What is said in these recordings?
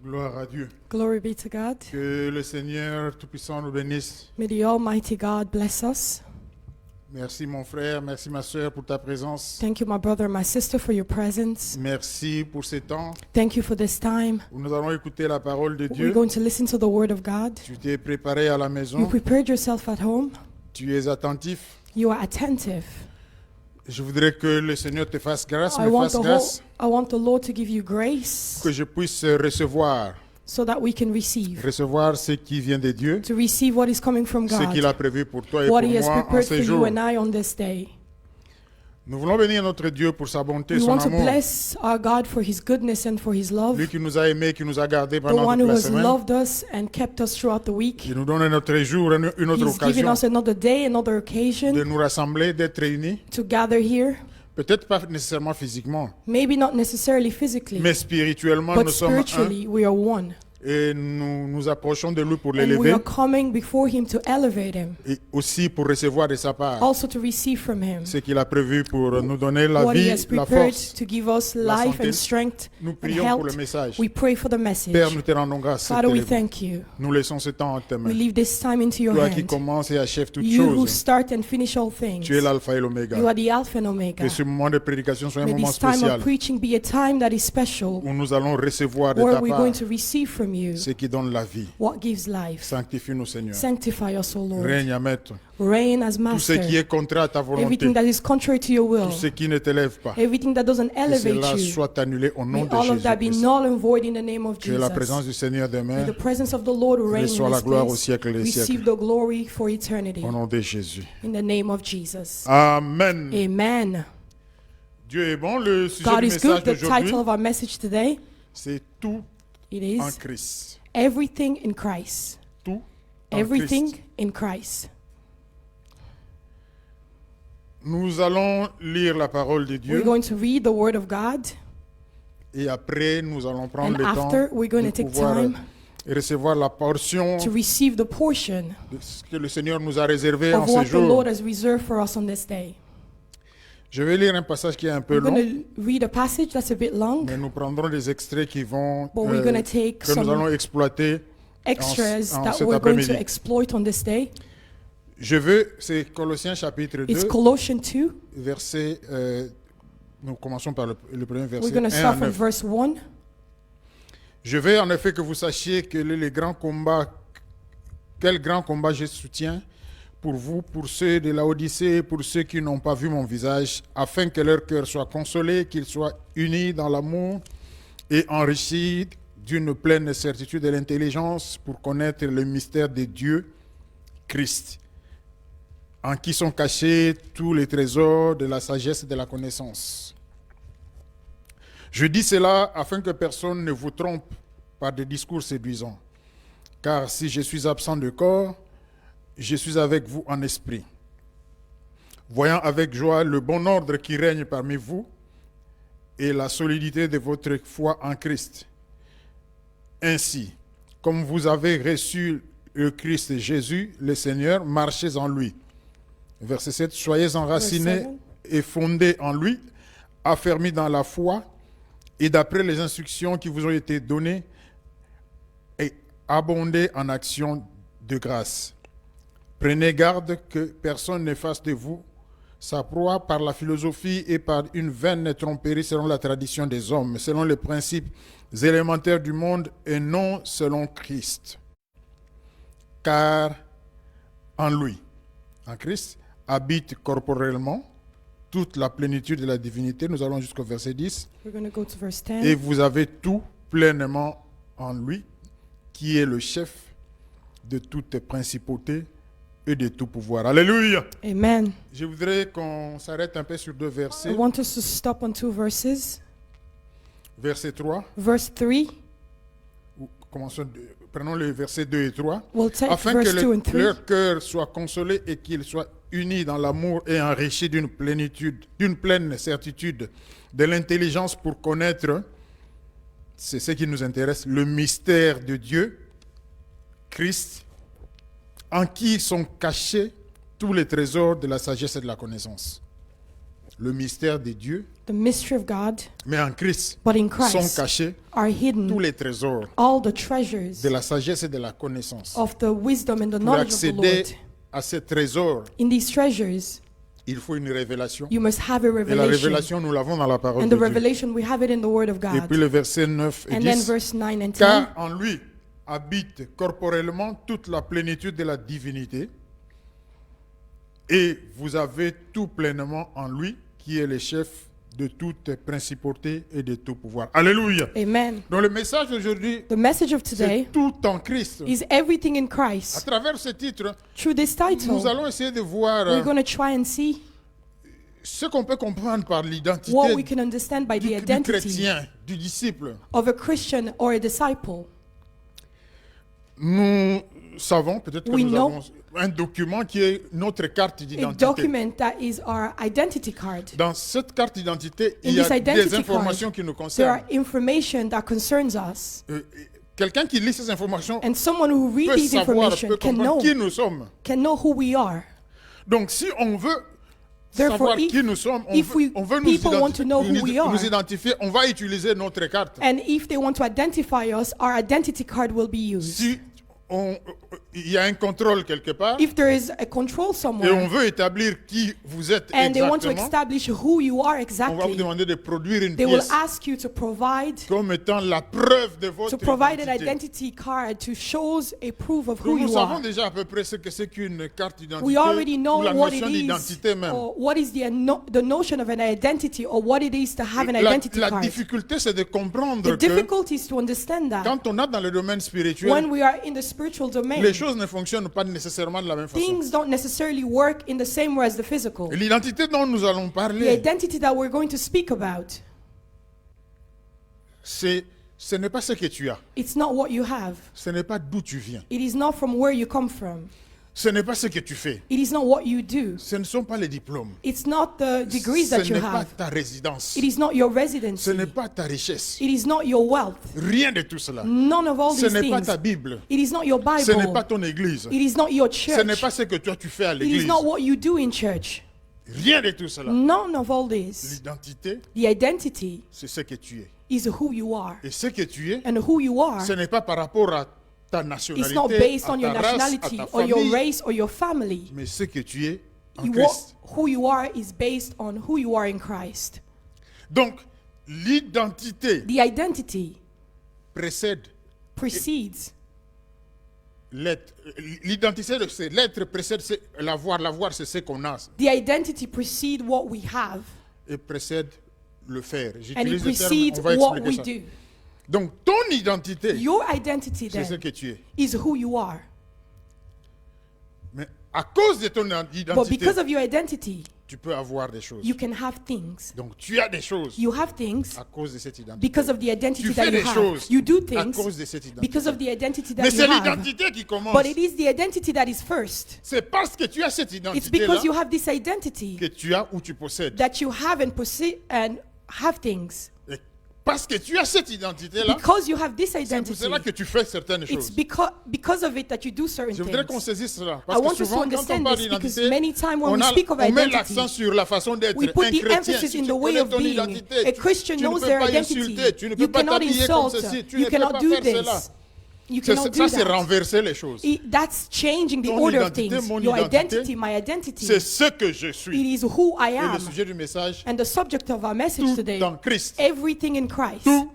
Gloire à Dieu. Glory be to God. Que le Seigneur Tout-Puissant nous bénisse. May the Almighty God bless us. Merci mon frère, merci ma soeur pour ta présence. Thank you, my brother and my sister, for your presence. Merci pour ces temps Thank you for this time. où nous allons écouter la parole de We're Dieu. going to listen to the Word of God. Tu t'es préparé à la You maison, prepared yourself at home. tu es attentif. You are attentive. Je voudrais que le Seigneur te fasse grâce, I me want fasse the grâce, I want the Lord to give you grace que je puisse recevoir so that we can receive. ce qui vient de Dieu, To receive what is coming from ce qu'il God. a prévu pour toi et What pour He has moi en prepared ces for you jours. and I on this day. Nous voulons bénir notre Dieu pour sa bonté, We son want to amour. bless our God for His goodness and for His love. Lui qui nous a aimés, qui nous a gardés The pendant one toute who la has semaine. loved us and kept us throughout the week. Il nous donne notre jour, une autre He's given occasion us another day, another occasion de nous rassembler, d'être réunis. to gather here. Peut-être pas nécessairement physiquement, Maybe not necessarily physically, mais spirituellement, but nous sommes un. spiritually we are one. Et nous nous approchons de lui pour And we l'élever are coming before Him to elevate Him, et aussi pour recevoir de sa part also to receive from Him ce qu'il a prévu pour nous donner la what He vie, has la prepared force. to give us la life santé. and strength Nous and prions pour le health. message. We pray for the message. Père, nous te rendons grâce. Father, we t'élèvons. thank you. Nous laissons ce temps en tes mains. We leave this time into your Toi qui hand. commences et achèves toutes You who choses, start and finish all things. tu es l'alpha et l'oméga. You are the Alpha and Omega. Que ce moment de prédication soit un May moment this time spécial of preaching be a time that is special, où nous allons recevoir de where ta we're part going to receive from you ce qui donne la vie. what gives life. Sanctifie-nous, Seigneur. Sanctify us, O Lord. Règne à maître. Reign as Tout ce Master. qui est contraire à ta volonté, Everything that is contrary to your will, tout ce qui ne t'élève pas, everything that doesn't que elevate cela you, soit annulé au nom may de all of that be Jésus-Christ. null and void in the name of Que la présence Jesus. du Seigneur May demeure. the presence of the Lord reign Reçois in la this gloire au place. siècle des Receive siècles. the glory for eternity. Au nom de Jésus. In the name of Jesus. Amen. Amen. Dieu est bon. Le sujet God du is message good. The d'aujourd'hui, title of our message today, c'est tout it en is Christ. Everything in Christ. Tout en Everything Christ. in Christ. Nous allons lire la parole de We're Dieu going to read the Word of God, et après nous allons prendre and le temps after we're going de to take pouvoir time recevoir la portion to receive the portion de ce que le Seigneur nous a réservé en of ce what the jour. Lord has reserved for us on this day. Je vais lire un passage qui est un peu We're long, going to read a passage that's a bit long, mais nous prendrons des extraits qui vont but we're going to take que nous allons some exploiter. extras en that cet we're going to après-midi. exploit on this day. Je veux, c'est Colossiens chapitre 2, It's Colossians 2. verset. Nous commençons par le premier verset. We're going to 1 à start from 9. verse 1. Je veux en effet que vous sachiez quel grand combat je soutiens pour vous, pour ceux de la Odyssée, pour ceux qui n'ont pas vu mon visage, afin que leur cœur soit consolé, qu'ils soient unis dans l'amour et enrichis d'une pleine certitude de l'intelligence pour connaître le mystère de Dieu, Christ, en qui sont cachés tous les trésors de la sagesse et de la connaissance. Je dis cela afin que personne ne vous trompe par des discours séduisants. Car si je suis absent de corps, je suis avec vous en esprit, voyant avec joie le bon ordre qui règne parmi vous et la solidité de votre foi en Christ. Ainsi, comme vous avez reçu le Christ Jésus, le Seigneur, marchez en lui. Verset 7, soyez enracinés Verse 7. et fondés en lui, affermis dans la foi et d'après les instructions qui vous ont été données, et abondez en actions de grâce. Prenez garde que personne ne fasse de vous sa proie par la philosophie et par une vaine tromperie selon la tradition des hommes, selon les principes élémentaires du monde et non selon Christ. Car en lui, en Christ, habite corporellement toute la plénitude de la divinité. Nous allons jusqu'au verset 10. We're going to go to verse Et 10. vous avez tout pleinement en lui, qui est le chef de toute principauté et de tout pouvoir. Alléluia. Amen. Je voudrais qu'on s'arrête un peu sur deux I versets. want us to stop on 2 verses. Verset 3. Verse 3. Prenons les versets 2 et 3. We'll take Afin que verse 2 and 3. leur cœur soit consolé et qu'ils soient unis dans l'amour et enrichis d'une pleine certitude de l'intelligence pour connaître, c'est ce qui nous intéresse, le mystère de Dieu, Christ, en qui sont cachés tous les trésors de la sagesse et de la connaissance. Le mystère de Dieu, The mystery of God, mais en Christ but in sont Christ, cachés are tous hidden les trésors all the treasures de la sagesse et de la connaissance. of the wisdom and the Pour knowledge of the accéder Lord. à ces trésors, In these treasures, il faut une révélation. you must have a Et la revelation. révélation, nous l'avons dans la parole And de the Dieu. revelation, we have it in the Word of Et God. puis le verset 9 et And then 10. verse 9 and 10. Car en lui habite corporellement toute la plénitude de la divinité, et vous avez tout pleinement en lui, qui est le chef de toute principauté et de tout pouvoir. Alléluia. Amen. Donc le message d'aujourd'hui, The message of today c'est tout en Christ. is everything in À Christ. travers ce titre, Through this nous title, allons essayer de voir we're going to try and see ce qu'on peut comprendre par l'identité what we can understand by the du identity chrétien, du disciple. of a Christian or a disciple. Nous savons, peut-être que We nous know avons un document qui est notre carte A d'identité. document that is our identity card. Dans cette carte d'identité, In il y a this identity des informations qui nous There concernent. are information that concerns us. Quelqu'un qui lit ces informations And someone who peut reads these savoir, information peut can comprendre know, qui nous sommes. who we are. Donc si on veut Therefore, savoir if- qui nous sommes, if on veut nous people want to know who we are, nous identifier, on va utiliser notre carte. And if they want to identify us, our identity card will be used. Si il y a un contrôle quelque part, If there is a control et on somewhere veut établir qui vous êtes and they want to exactement, establish who you are on va vous exactly, demander de produire une they will pièce ask you to provide comme étant la preuve de votre an identité. identity card to shows a proof of who Donc, nous you savons are. déjà à peu près ce que c'est qu'une carte d'identité We already ou know la what it notion is, d'identité même. or what is the notion of an identity, or what it is to have an La, identity la card. difficulté, c'est de comprendre The que difficulty is to understand that quand on est dans le domaine spirituel, when we are in the spiritual domain, les choses ne fonctionnent pas nécessairement de la même façon. things don't necessarily work in the same way as the physical. Et l'identité dont nous allons The parler, identity that we're going to speak about, ce n'est pas ce que tu as, it's not what you have. ce n'est pas d'où tu viens, It is not from where you come from. ce n'est pas ce que tu fais, It is not what you do. ce ne sont pas les diplômes, It's not the degrees ce that you n'est pas have. ta résidence, It is not your ce residency. n'est pas ta richesse, It is not your wealth. rien de tout cela. None of all Ce these n'est pas things. ta Bible, It is not your ce n'est pas Bible. ton église, It is not your ce n'est church. pas ce que toi tu fais à It is l'église, not what you do in church. rien de tout cela. None of all this. L'identité, The identity c'est ce que tu es. is who you are. Et ce que tu es, And who you are, ce n'est pas par rapport à ta it's nationalité, not based à on your ta race, à nationality ta or your famille, race or your family. mais ce que tu es en You- Christ. Who you are is based on who you are in Christ. Donc, l'identité The identity précède precedes. l'être. L'identité, c'est l'être précède l'avoir. L'avoir, c'est ce qu'on a. The identity precedes what we have, Et précède le faire. and it J'utilise le terme, precedes on va what expliquer we ça. do. Donc, ton identité, Your identity c'est ce then que tu es. is who you are. Mais à cause de ton But identité, because of your identity, tu peux avoir des choses. you can have things. Donc, tu as des choses You have things à cause de cette identité. because of the identity Tu that fais you des have. choses You do à things cause de cette identité. because of the identity Mais that c'est you have. l'identité qui commence. But it is the identity that is first. C'est parce que tu as cette It's identité-là because you have this identity que tu as ou tu possèdes. that you have and have things. Et parce que tu as cette identité-là, Because you have this c'est pour identity, cela que tu fais certaines it's choses. because of it that you do certain Je voudrais qu'on things. saisisse cela. I Parce que want us to souvent, quand on understand parle this because d'identité, many times when on, we speak of on met identity, l'accent sur la façon d'être we put un the chrétien. emphasis Si in tu the way connais of ton being. identité, A Christian tu ne knows peux their pas identity. insulter, tu ne peux You pas cannot t'habiller comme insult. ceci, tu You ne peux cannot pas do faire cela. this. You cannot do Ça, c'est that. renverser les choses. That's changing the Ton order of identité, things. mon Your identité, identity, my identity. C'est ce que je It suis. is who I Et le am. sujet du message, And the subject of our message tout today, en Christ. everything in Christ. Tout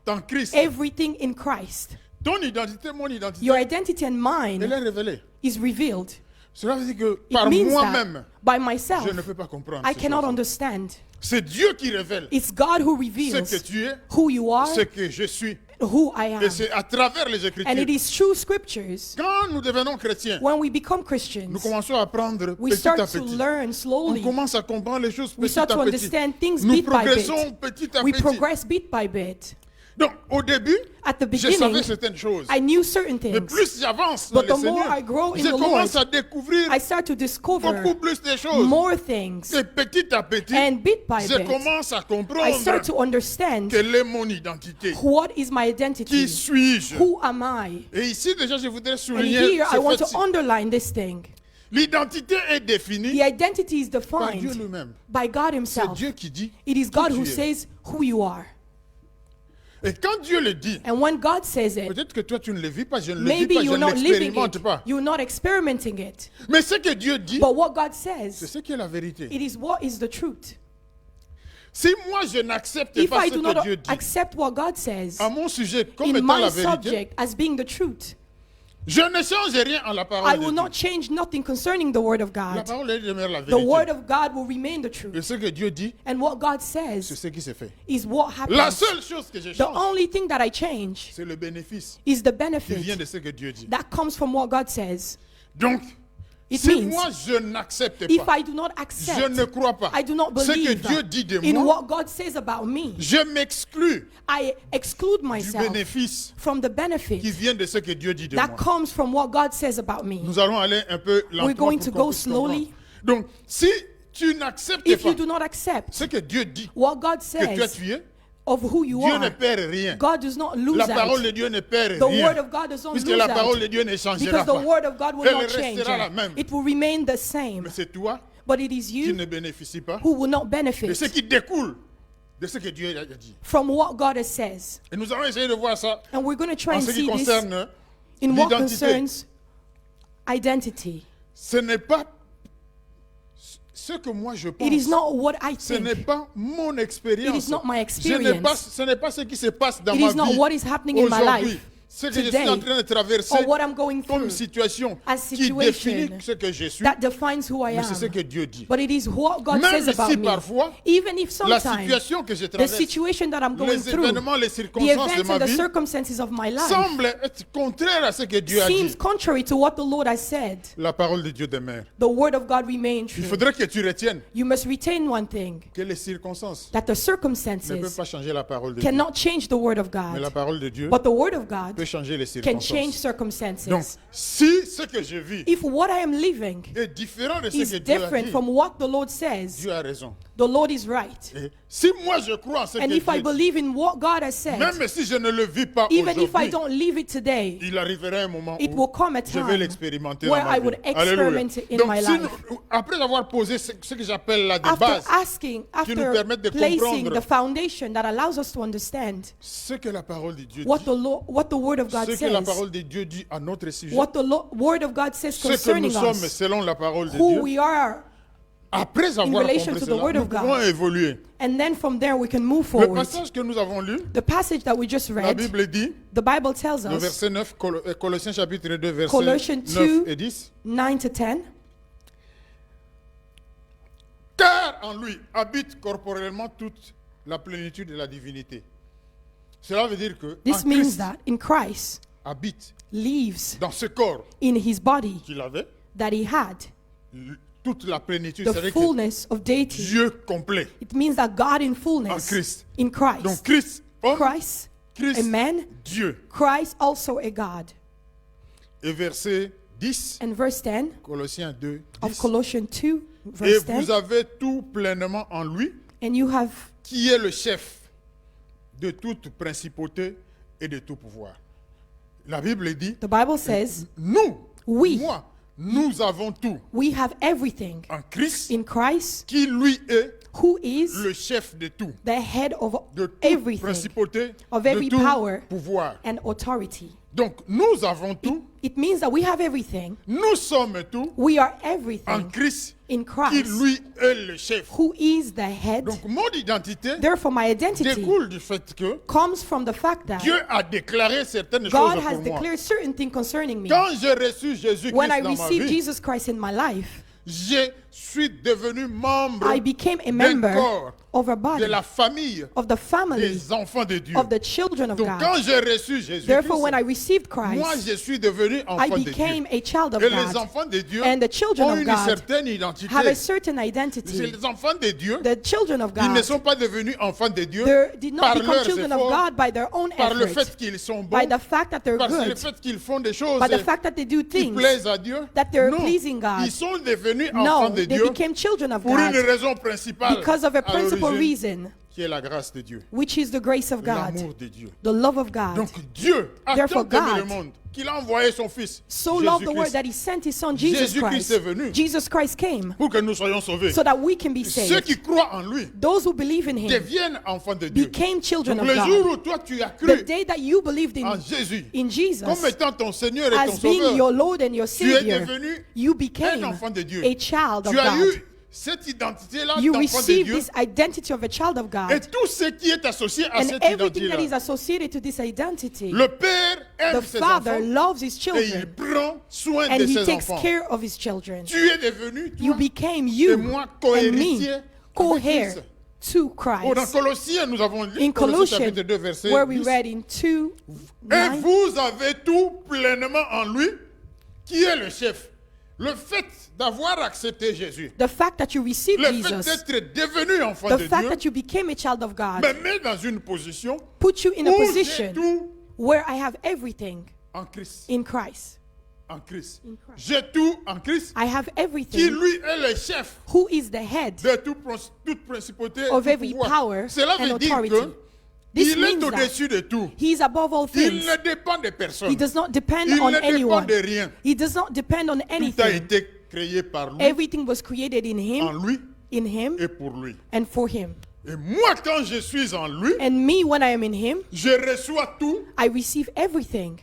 en Christ. Everything in Christ. Ton identité, mon identité, Your identity and elle est mine révélée. is revealed. Cela veut dire que It par means moi-même, that by myself, je ne peux pas comprendre. I ces cannot choses. understand. C'est Dieu qui révèle It's God who ce reveals que tu es, who you are, ce que je suis. who I am. Et c'est à travers les And it Écritures. is through scriptures, Quand nous devenons chrétiens, when we become nous Christians, commençons à apprendre we petit start à to petit. learn On slowly. commence à comprendre les choses We petit start à to petit. understand things Nous bit by progressons bit. petit à We petit. progress bit by bit. Donc, au début, At the je savais beginning, certaines choses. I knew certain Mais things. plus j'avance dans But le the more Seigneur, I grow in je the commence Lord, à découvrir I start to discover beaucoup plus de choses. more things. Et petit à petit, And bit by je bit, commence à I comprendre start to understand quelle est mon identité. what is my Qui identity? suis-je? Who am I? Et ici, déjà, je voudrais And souligner here I ce want to fait-ci. underline this thing. L'identité est définie The identity is par Dieu defined lui-même. by God C'est himself. Dieu qui dit. It is qui God tu who es. says who you are. Et quand Dieu le dit, And when God says it, peut-être que toi tu ne le vis pas, je ne le vis maybe pas, je you're ne not living l'expérimente it. pas. You're not experimenting it. Mais ce que Dieu dit, But what God c'est says, ce qui est la vérité. it is what is the truth. Si moi je n'accepte If pas I ce do que not Dieu dit accept what God says à mon sujet comme in étant my la vérité, subject as being the truth, je ne change rien en la I parole will de not Dieu. change nothing concerning the word of La God. parole de Dieu demeure la The word vérité. of God will remain the Et truth. ce que Dieu dit, And what God c'est says ce qui se fait. is what La happens. seule chose que je The change, only thing that I change c'est le bénéfice is the qui vient benefit de ce que Dieu dit. that comes from what God says. Donc, It si means moi je n'accepte if pas, I do not je accept, ne crois pas I do not ce que believe Dieu dit de in moi, what God says about me, je m'exclus I exclude du myself bénéfice from the qui benefit vient de ce que Dieu dit de that moi. comes from what God says about me. Nous allons aller un peu lentement going pour to qu'on go puisse slowly. comprendre. Donc, si tu n'acceptes If pas you do not accept ce que Dieu dit what God que toi says tu es, of who you Dieu ne are, perd rien. God does not lose La parole out. de Dieu ne perd The rien. word of God does not Puisque lose la parole de out. Dieu ne changera Because the pas. word of God will Elle not change. restera la même. It will remain the same. Mais c'est toi But it is qui you ne bénéficie pas who will not de benefit ce qui découle de ce que Dieu a dit. from what God says. Et nous allons essayer de voir ça And we're going to try en and ce qui see this concerne in what l'identité. concerns identity. Ce n'est pas ce que moi je pense. It is not what I Ce n'est think. pas mon It expérience. is not my Ce n'est pas, experience. ce n'est pas ce qui se passe dans It ma is not vie what is happening in my aujourd'hui. life Ce que je suis today en train de traverser or what I'm going comme through situation as qui situation définit ce que je suis. that defines who I Mais c'est ce am. que Dieu dit. But it is what God Même says about si me. parfois, Even if la sometimes situation que je the traverse, situation that I'm going les through, événements, les the circonstances de events ma and the vie circumstances of my life semblent être contraires à ce que Dieu a seems dit. contrary to what the Lord has said, La parole de Dieu demeure. the word of God remains Il true. faudrait que tu retiennes You must retain one thing, que les circonstances that the ne peuvent circumstances pas changer la parole de Dieu. cannot change the word of Mais la God, parole de Dieu but the word of God peut changer les can change circonstances. circumstances. Donc, si ce que je vis If what I am living est différent de ce is que Dieu a different dit, from what the Lord says, Dieu a raison. the Lord is right. Et si moi je crois en ce And que if I Dieu dit, believe in what God has said, même si je ne le vis pas even if I aujourd'hui, don't live it today, il arrivera un moment it où will come a je vais time l'expérimenter where dans ma I vie. would Alléluia. experiment it in Donc, my si life. après avoir posé ce que j'appelle là de After base, asking, qui nous after permettent de placing comprendre the foundation that allows us to understand ce que la parole de Dieu what dit, what the Word of God ce que la says, parole de Dieu dit à notre sujet, what the Word of God says ce que nous concerning sommes us, selon la parole de who Dieu, we are, après avoir relation compris to the cela, word nous of God. pouvons évoluer. and then from there we can move Le forward. passage que nous avons lu, The passage that we just la read, Bible dit, the Bible tells le us, verset 9, Colossiens chapitre 2, versets Colossians 9 2, et 10. 9 to 10, Car en lui habite corporellement toute la plénitude de la divinité. Cela veut dire que this en means Christ that in Christ habite lives dans ce corps in his body qu'il avait that he had toute la plénitude, the c'est-à-dire que fullness of deity. Dieu complet. It means that God in En fullness, Christ. in Christ, Donc Christ, homme, Christ, Christ, a man, Dieu. Christ also a God. Et verset 10, And verse 10 Colossiens 2, of 10. Colossians 2, Et verse vous 10, avez tout pleinement en lui, and you have, qui est le chef de toute principauté et de tout pouvoir. La Bible dit, the Bible says, nous, Oui. moi, nous avons tout we have everything en Christ, in Christ, qui lui est who is le chef de tout, the head of de toute everything principauté, of de every tout power pouvoir. and authority. Donc, nous avons tout, It means that we have everything. nous sommes tout We are en everything Christ, in qui Christ, lui est le chef. who is the head. Donc, mon identité Therefore, my identity découle du fait que comes from the fact that Dieu a déclaré certaines God choses has pour moi. declared certain things concerning me. Quand j'ai reçu Jésus-Christ When I dans ma received vie, Jesus Christ in my life, je suis devenu membre I became a d'un member corps of a de body, la famille of the family, des enfants de Dieu. of the children of Donc God. quand j'ai reçu Jésus-Christ, Therefore, when I received moi Christ, je suis devenu I enfant de Dieu. became a child of Et les God. enfants de Dieu And the children ont of une God certaine identité. have a certain identity. Les enfants de Dieu, The children of ils ne God, sont pas devenus enfants de Dieu they did par not become leurs children of efforts, God by their own par le effort, fait qu'ils sont bons, by the fact that they're par le good, fait qu'ils font des choses by the fact that they do qui things. plaisent à Dieu. that they're Non, pleasing God. ils sont devenus enfants No, de they Dieu became children of pour une God raison principale because of a à principal l'origine. reason. qui est la grâce de Dieu, which is the grace of God, l'amour de Dieu. the love of God. Donc Dieu a Therefore, tant aimé le God monde qu'il a envoyé son Fils, So loved the world Jésus-Christ, that he sent his son Jesus Jésus-Christ Christ. est venu Jesus Christ came pour que nous soyons sauvés. so that we can be Ceux saved. qui croient en lui Those who believe in him deviennent enfants de Dieu. became children Donc of le jour God. où toi tu as The cru day that you believed en Jésus in Jesus comme étant ton Seigneur et ton as being Sauveur, your Lord and your tu es Savior, devenu you un became enfant de Dieu. a child of Tu as God. eu cette identité-là You d'enfant de receive Dieu. this identity of a child of Et God. tout ce qui est associé à And cette everything that is identité-là. associated to this identity. Le Père aime The ses Father enfants loves his et il children prend soin and de he ses takes enfants. care of his children. Tu es devenu, You toi became et you moi, and me, co-héritiers avec co-heir Christ. to Oh, dans Christ. Colossiens, nous avons lu In Colossiens Colossians, chapitre 2, verset where we 10. read in 2, Et 9, vous avez tout pleinement en lui, qui est le chef. Le fait d'avoir accepté Jésus, the fact that you received le fait Jesus, d'être devenu enfant the de fact Dieu, that you became a child of God, me met dans une position put you in a où j'ai position tout where I have everything en Christ. in Christ. En Christ. In Christ. J'ai tout en Christ, I have qui everything. lui est le chef Who is the head de toute principauté of tout every pouvoir. power Cela veut and dire authority? que This il est means that au-dessus de tout. he is above all Il things. ne dépend de personne. He does not depend Il on ne dépend anyone. de rien. He does not depend on Tout a anything. été créé par lui, Everything was created in en him, lui in him, et pour lui. and for him. Et moi, quand je suis en lui, And me, when I am in him, je reçois tout I receive everything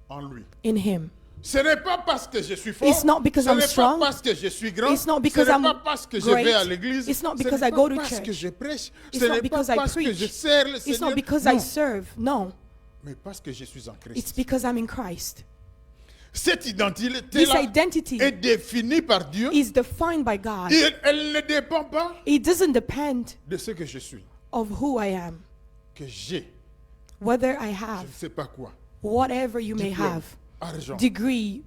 en lui. in him. Ce n'est pas parce que je suis fort. It's not because Ce I'm n'est strong. pas parce que je suis grand. It's not Ce because n'est I'm pas parce que je great. vais à l'église. It's not Ce because n'est I go pas to parce church. que je prêche. It's Ce not n'est pas because I parce que je preach. sers le It's Seigneur. not because Non. I serve. No. Mais parce que je suis en Christ. It's because I'm in Christ. Cette This identité-là identity est définie par Dieu. is defined by God. Et elle ne dépend pas It doesn't depend de ce que je suis, of who I am, que j'ai. whether I Je ne have sais pas quoi. whatever you may Diplôme, have, argent, degrees,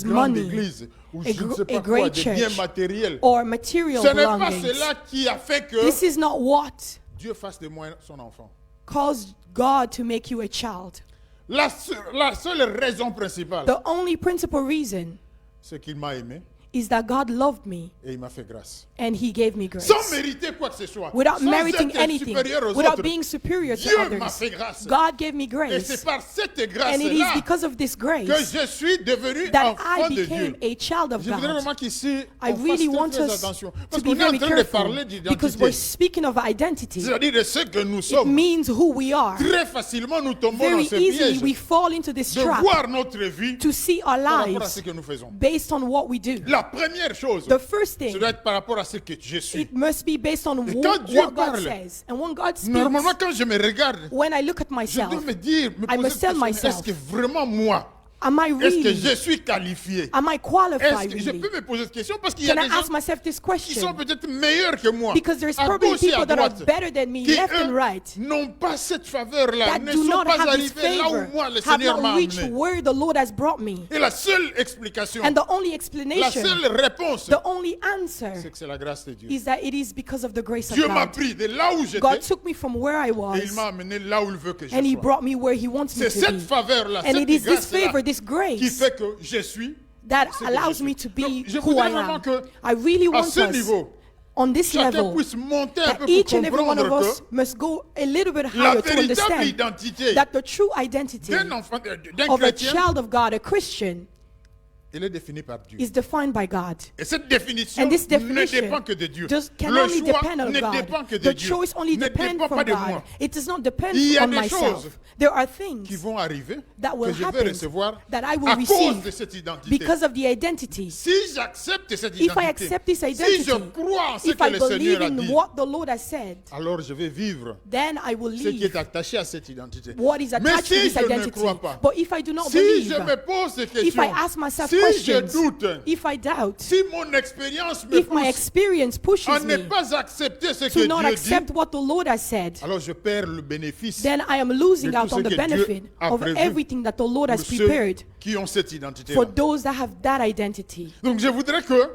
grande money, église, ou a je ne sais a pas quoi, great des biens church, matériels. or material Ce n'est pas belongings. cela qui a fait que This is not what Dieu fasse de moi son enfant. caused God to make you a child. La seule raison principale, The only principal reason c'est qu'il m'a aimé is that God loved me et il m'a fait grâce. and he gave me grace. Sans mériter quoi que ce soit. Without sans meriting être anything, supérieur aux without autres. being superior to Dieu m'a others, fait grâce. God gave me Et grace. c'est par cette And it is grâce-là because of this que grace je suis devenu that enfant I de became Dieu. a child of Je voudrais God. vraiment qu'ici, I on really fasse want très us attention. to Parce be qu'on est en very train de careful parler because we're d'identité. speaking of identity. C'est-à-dire de ce que nous It sommes. means who we are. Très facilement, nous tombons dans Very ce easily we piège fall into this de trap voir notre vie to see our par rapport à ce lives que nous faisons. based on what we do. La première chose, The first ça thing, doit être par rapport à ce que je suis. it must be based on Et what quand Dieu God parle, says. And when God speaks, Normalement, quand je me regarde, when I look at je myself, dois me dire, me I poser must cette tell question, myself, est-ce que vraiment moi, am I est-ce que really, je suis qualifié? am I Est-ce qualified que je really? peux me poser cette question parce qu'il y a Can I des gens ask myself this qui sont question? peut-être meilleurs que moi, Because there's à probably gauche et à people that are droite, better than me, qui left and eux, right, n'ont pas cette faveur-là, that ne do sont not pas have this arrivés là favor, où moi le have Seigneur not m'a reached amené. where the Lord has brought me. Et la seule explication, And the only la explanation, seule réponse, the only answer c'est que c'est la grâce de Dieu. is that it is because of the grace of Dieu m'a God. pris de là où j'étais God took me from where I et il was m'a amené là où il veut que je and He sois. brought me where He wants me C'est to cette be. faveur-là, And cette it is this grâce-là favor, this qui grace fait que je suis that ce que je allows suis. me to be Donc, je who voudrais I vraiment am. que I really à want ce us niveau, on this chacun level puisse monter un that peu pour each and every one comprendre of us que must go a little bit la higher to véritable understand identité that the true identity d'un enfant, d'un of a chrétien, child of God, a Christian, elle est définie par Dieu. is defined by God. Et cette définition And this ne definition dépend que de Dieu. can Le only choix depend on ne dépend God. que de The Dieu. choice only Ne depends dépend from pas de God. moi. It does not depend Il y a on des myself. choses There are qui things vont arriver that will que je vais happen recevoir that I will à cause receive de cette identité. because of the identity. Si j'accepte cette If I identité, accept this si identity, je crois en ce if que I le believe Seigneur a in dit, what the Lord has said, alors je vais vivre then I will ce qui est live attaché à cette identité. what is Mais attached to si this je ne identity. crois pas, But if I do not si je believe, me pose ces if questions, I ask myself si je questions, doute, if I doubt, si mon expérience me if my pousse experience à pushes ne me pas accepter ce to que not Dieu dit, accept what the Lord has said, alors je perds le bénéfice then I am losing de out tout on ce the que benefit Dieu a of prévu everything that the Lord has pour ceux prepared qui ont cette identité. for those that have that identity. Donc je voudrais que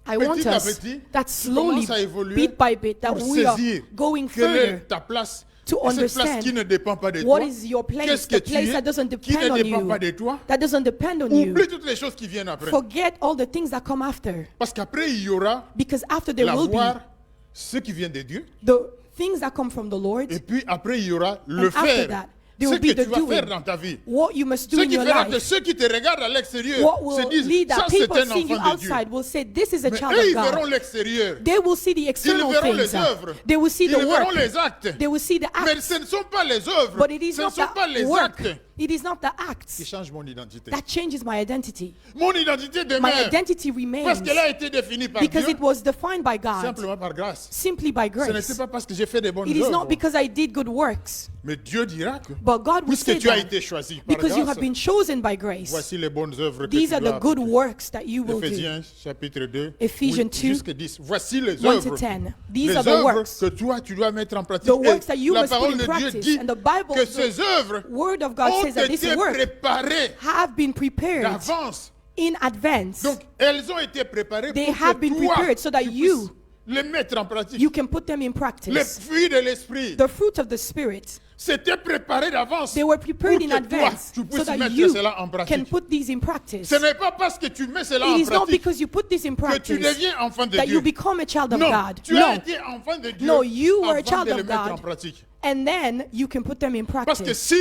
I want petit à us petit, that tu slowly, commences à évoluer bit by bit, that pour we are saisir going quelle further est ta place, to et cette place understand qui ne dépend pas de what toi, is your place, qu'est-ce que the tu place es, that doesn't qui depend ne on dépend you, pas de toi. that doesn't depend on you. Oublie toutes les choses qui viennent après. Forget all the things that come after. Parce qu'après, il y aura Because after there la will be voir ce qui vient de Dieu, the things that come from the Lord. Et puis après, il y aura le And after faire. that, there Ce will que be the tu vas faire doing. dans ta vie. What you must do Ce in qui your fera que life. ceux qui te regardent à l'extérieur What se will disent, lead ça that c'est people un seeing you enfant de Dieu. outside will say, this is a Mais child eux, of ils verront God. l'extérieur. They will see the Ils external verront things. les œuvres. They will see Ils the verront work. les actes. They will see the Mais acts. ce ne sont pas les œuvres. But it is Ce ne not sont pas the les work. actes It is not the qui acts changent mon identité. that changes my identity. Mon identité My demeure. identity Parce remains qu'elle a été définie par because Dieu it was defined by God, simplement par grâce. simply by Ce n'était grace. pas parce que j'ai fait des bonnes It is not œuvres. because I did good works, Mais Dieu dira que but God will say puisque tu as that été choisi par because you have grâce, been chosen by grace. voici les bonnes œuvres que These tu are dois the good apporter. works that you will do. Éphésiens chapitre 2, Ephesians 2, jusqu'à 10. Voici les 1 œuvres. to 10. These Les are the œuvres works. que toi, tu dois mettre en pratique. The works that Et you la must put parole in de Dieu practice. dit And the Bible, que the ces œuvres Word of God ont says that this été work préparées have been prepared d'avance. in advance. Donc, elles ont été préparées They pour have que been toi, prepared so that tu you- puisses les mettre en pratique. You can put them in Les practice. fruits de l'esprit, The fruit of the Spirit, c'était préparé d'avance they were pour prepared in que toi, advance tu so puisses that mettre you cela en can pratique. put these in practice. Ce n'est pas parce que tu mets cela It en is not pratique because you put this in que tu practice deviens enfant de that Dieu. you become a child of Non, God. tu as No. été enfant de Dieu No, you were a avant child de of le mettre en God. pratique. And then you can put them in Parce que practice. si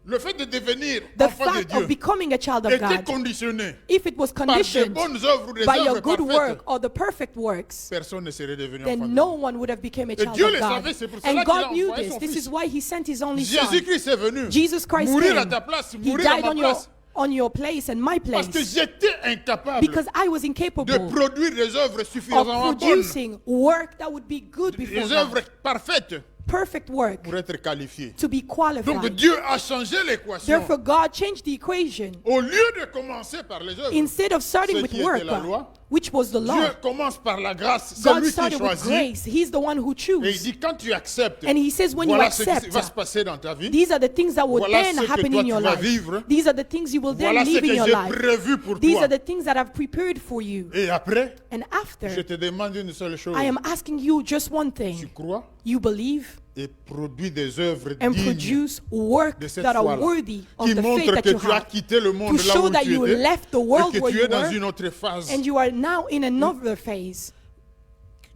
le fait de devenir The enfant de fact of Dieu becoming a child of était God, conditionné if it was par de conditioned bonnes œuvres ou des by your œuvres good parfaites, work or the perfect works, personne ne serait devenu enfant then de no Dieu. one would have become a Et child Dieu of le God. savait, c'est pour cela And qu'il a God knew envoyé this. son This fils. is why he sent his only son. Jésus-Christ est venu Jesus Christ mourir à came. ta place, He mourir à died ma on your, place, on your place and my parce que place j'étais incapable because I was de incapable produire des œuvres of suffisamment bonnes, producing work that would be good before des œuvres God. parfaites Perfect work pour être qualifié. to be Donc qualified. Dieu a changé l'équation. Therefore, God changed the equation. Au lieu de commencer par les œuvres, Instead of starting ce with qui était work, la loi, which was the Dieu law, commence par la grâce. C'est God lui qui started with choisit. grace. He's the one who Et il chooses. dit, quand tu acceptes, And he says, when you voilà ce qui accept, va se passer dans ta vie. these are the things that will Voilà then ce que happen toi in tu your vas life. vivre. These are the things you will then Voilà ce live que in your j'ai life. prévu pour These toi. are the things that I've prepared for you. Et après, And je after, te demande une seule chose. I am asking you just one Tu thing. crois You believe et produis des œuvres and dignes produce work de cette that are foi-là, worthy of qui the faith montrent that que you tu as have. quitté le monde To là show où that tu you étais left the world et que where tu you es dans were une autre phase. and you are now in another phase.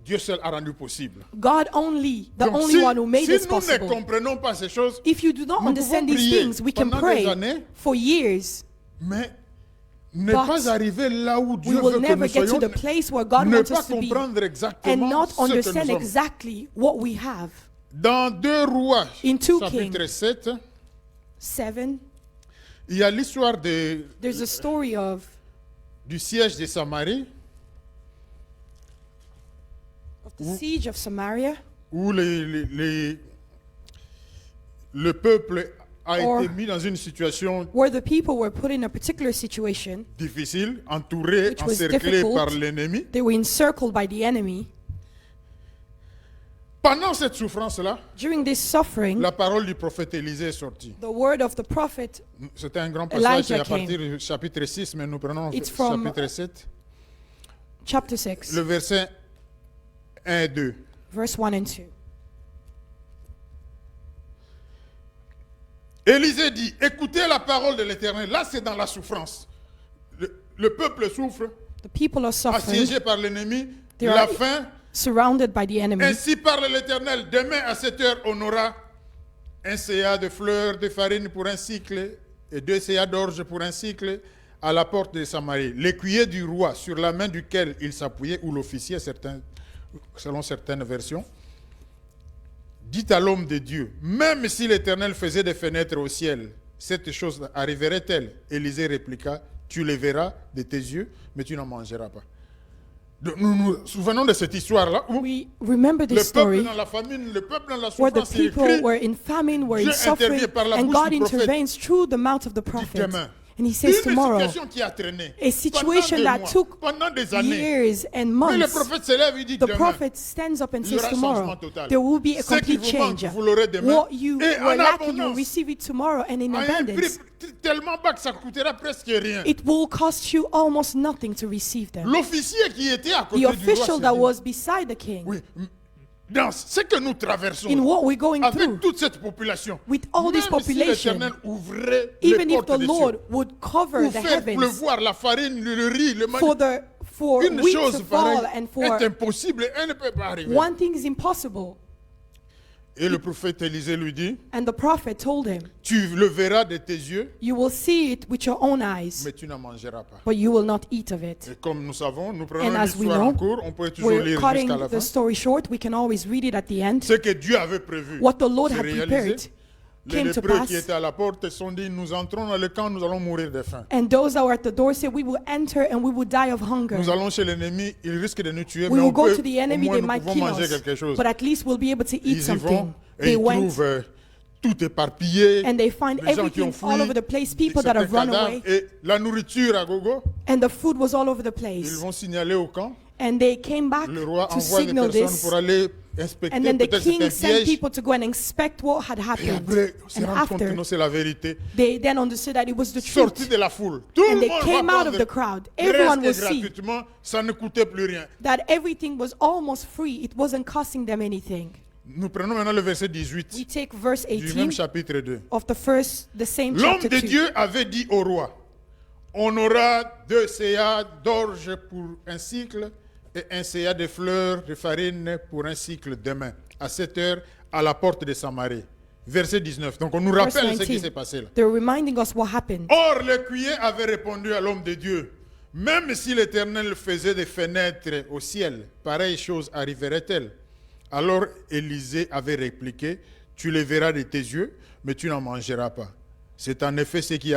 Dieu seul a rendu possible. God only, the Donc, only one who made si this nous ne possible. comprenons pas ces choses, If you do not nous understand pouvons these prier things, we can pendant pray des années, for years. mais ne But pas arriver là où We Dieu will veut que never nous get to soyons, the place where God ne wants pas us to be comprendre and exactement not ce que nous understand sommes. exactly what we have. Dans 2 Rois, In 2 chapitre Kings. 7, 7, il y a l'histoire there's a story of du siège de Samarie, the siege of Samaria, où le peuple a Or- été mis dans une situation where the people were put in a particular situation. difficile, entouré, Which was encerclé difficult. par l'ennemi. They were encircled by the enemy. Pendant cette souffrance-là, During this suffering, la parole du prophète Élisée est sortie. the word of the prophet, C'était un grand passage, c'est Elijah à partir came. du chapitre 6, mais nous prenons le It's from- chapitre 7, chapter 6, le verset 1 et 2. verse 1 and 2. Élisée dit, écoutez la parole de l'Éternel. Là, c'est dans la souffrance. Le peuple souffre, The people are suffering, assiégé par l'ennemi, They la are- faim. surrounded by the enemy. Ainsi parle l'Éternel, demain à cette heure, on aura un CA de fleurs de farine pour un cycle et 2 CA d'orge pour un cycle à la porte de Samarie. L'écuyer du roi sur la main duquel il s'appuyait, ou l'officier, selon certaines versions, dit à l'homme de Dieu, même si l'Éternel faisait des fenêtres au ciel, cette chose arriverait-elle? Élisée répliqua, tu les verras de tes yeux, mais tu n'en mangeras pas. Donc, nous nous souvenons de cette histoire-là où We remember le this peuple story dans la famine, le peuple dans la where the souffrance, il people crie, were in famine, were in Dieu suffering, intervient par la and bouche God du prophète. intervenes through the mouth of the prophet. demain. And he says une tomorrow, situation qui a traîné a situation pendant that des mois, took pendant des années. years and Mais le months. prophète se lève et dit The demain, prophet stands up and il y says aura tomorrow, changement total. there will be a Ce qui complete vous manque, change. vous l'aurez demain. What you Et were en lacking, you'll abondance. receive it tomorrow and in à un prix abundance. tellement bas que ça coûtera presque rien. It will cost you almost nothing to receive them. L'officier qui était à côté The du roi official s'est that dit, was beside the king, oui, dans ce que nous traversons, in what we're going avec through, toute cette population, with all this même si population, l'Éternel ouvrait les even if portes the des Lord cieux, would cover pour the faire heavens pleuvoir la farine, le riz, le for maïs, for une wheat chose to fall pareille and for est impossible, elle ne peut pas arriver. one thing is impossible. Et le prophète Élisée lui dit, And the prophet told him, tu le verras de tes yeux, you will see it with your own eyes, mais tu n'en mangeras pas. but you will not eat of it. Et comme nous savons, nous prenons And as we l'histoire en know, cours, on peut toujours We're lire cutting jusqu'à la fin. the story short. We can always read it at the end. Ce que Dieu avait prévu, What the Lord s'est had réalisé. prepared Les came to lépreux pass. qui étaient à la porte se sont dit, nous entrons dans le camp, nous allons mourir de faim. And those that were at the door said, we will enter and we will die of hunger. Nous allons chez l'ennemi, il risque de nous tuer, We mais will on go peut, to the au enemy, moins they nous might pouvons kill manger us, quelque chose. but at least we'll be able to eat Ils y something. vont et They ils went trouvent tout éparpillé, and they find les gens qui ont everything fui, all over the place, people that certains have run cadavres, away, et la nourriture à gogo. and the food was all over the Ils place. vont signaler au camp. And they came back Le roi to envoie des signal personnes this. pour aller inspecter, And then the peut-être c'est king un sent piège. people to go and inspect what had Et happened. après, on s'est And rendu compte que after, non, c'est la vérité. they then understood that it was the Sortis truth. de la foule. Tout And le they monde came va out of prendre the crowd. Everyone will presque see gratuitement, ça ne coûtait plus rien. that everything was almost free. It wasn't costing them anything. Nous prenons maintenant le verset 18 We take verse du même 18 chapitre 2. of the same L'homme chapter de 2. Dieu avait dit au roi, on aura 2 CA d'orge pour un cycle et un CA de fleurs de farine pour un cycle demain, à 7 heures, à la porte de Samarie. Verset 19. Donc on nous Verse rappelle ce qui 19. s'est passé là. They're reminding us what happened. Or, l'écuyer avait répondu à l'homme de Dieu, même si l'Éternel faisait des fenêtres au ciel, pareille chose arriverait-elle? Alors Élisée avait répliqué, tu les verras de tes yeux, mais tu n'en mangeras pas. C'est en effet ce qui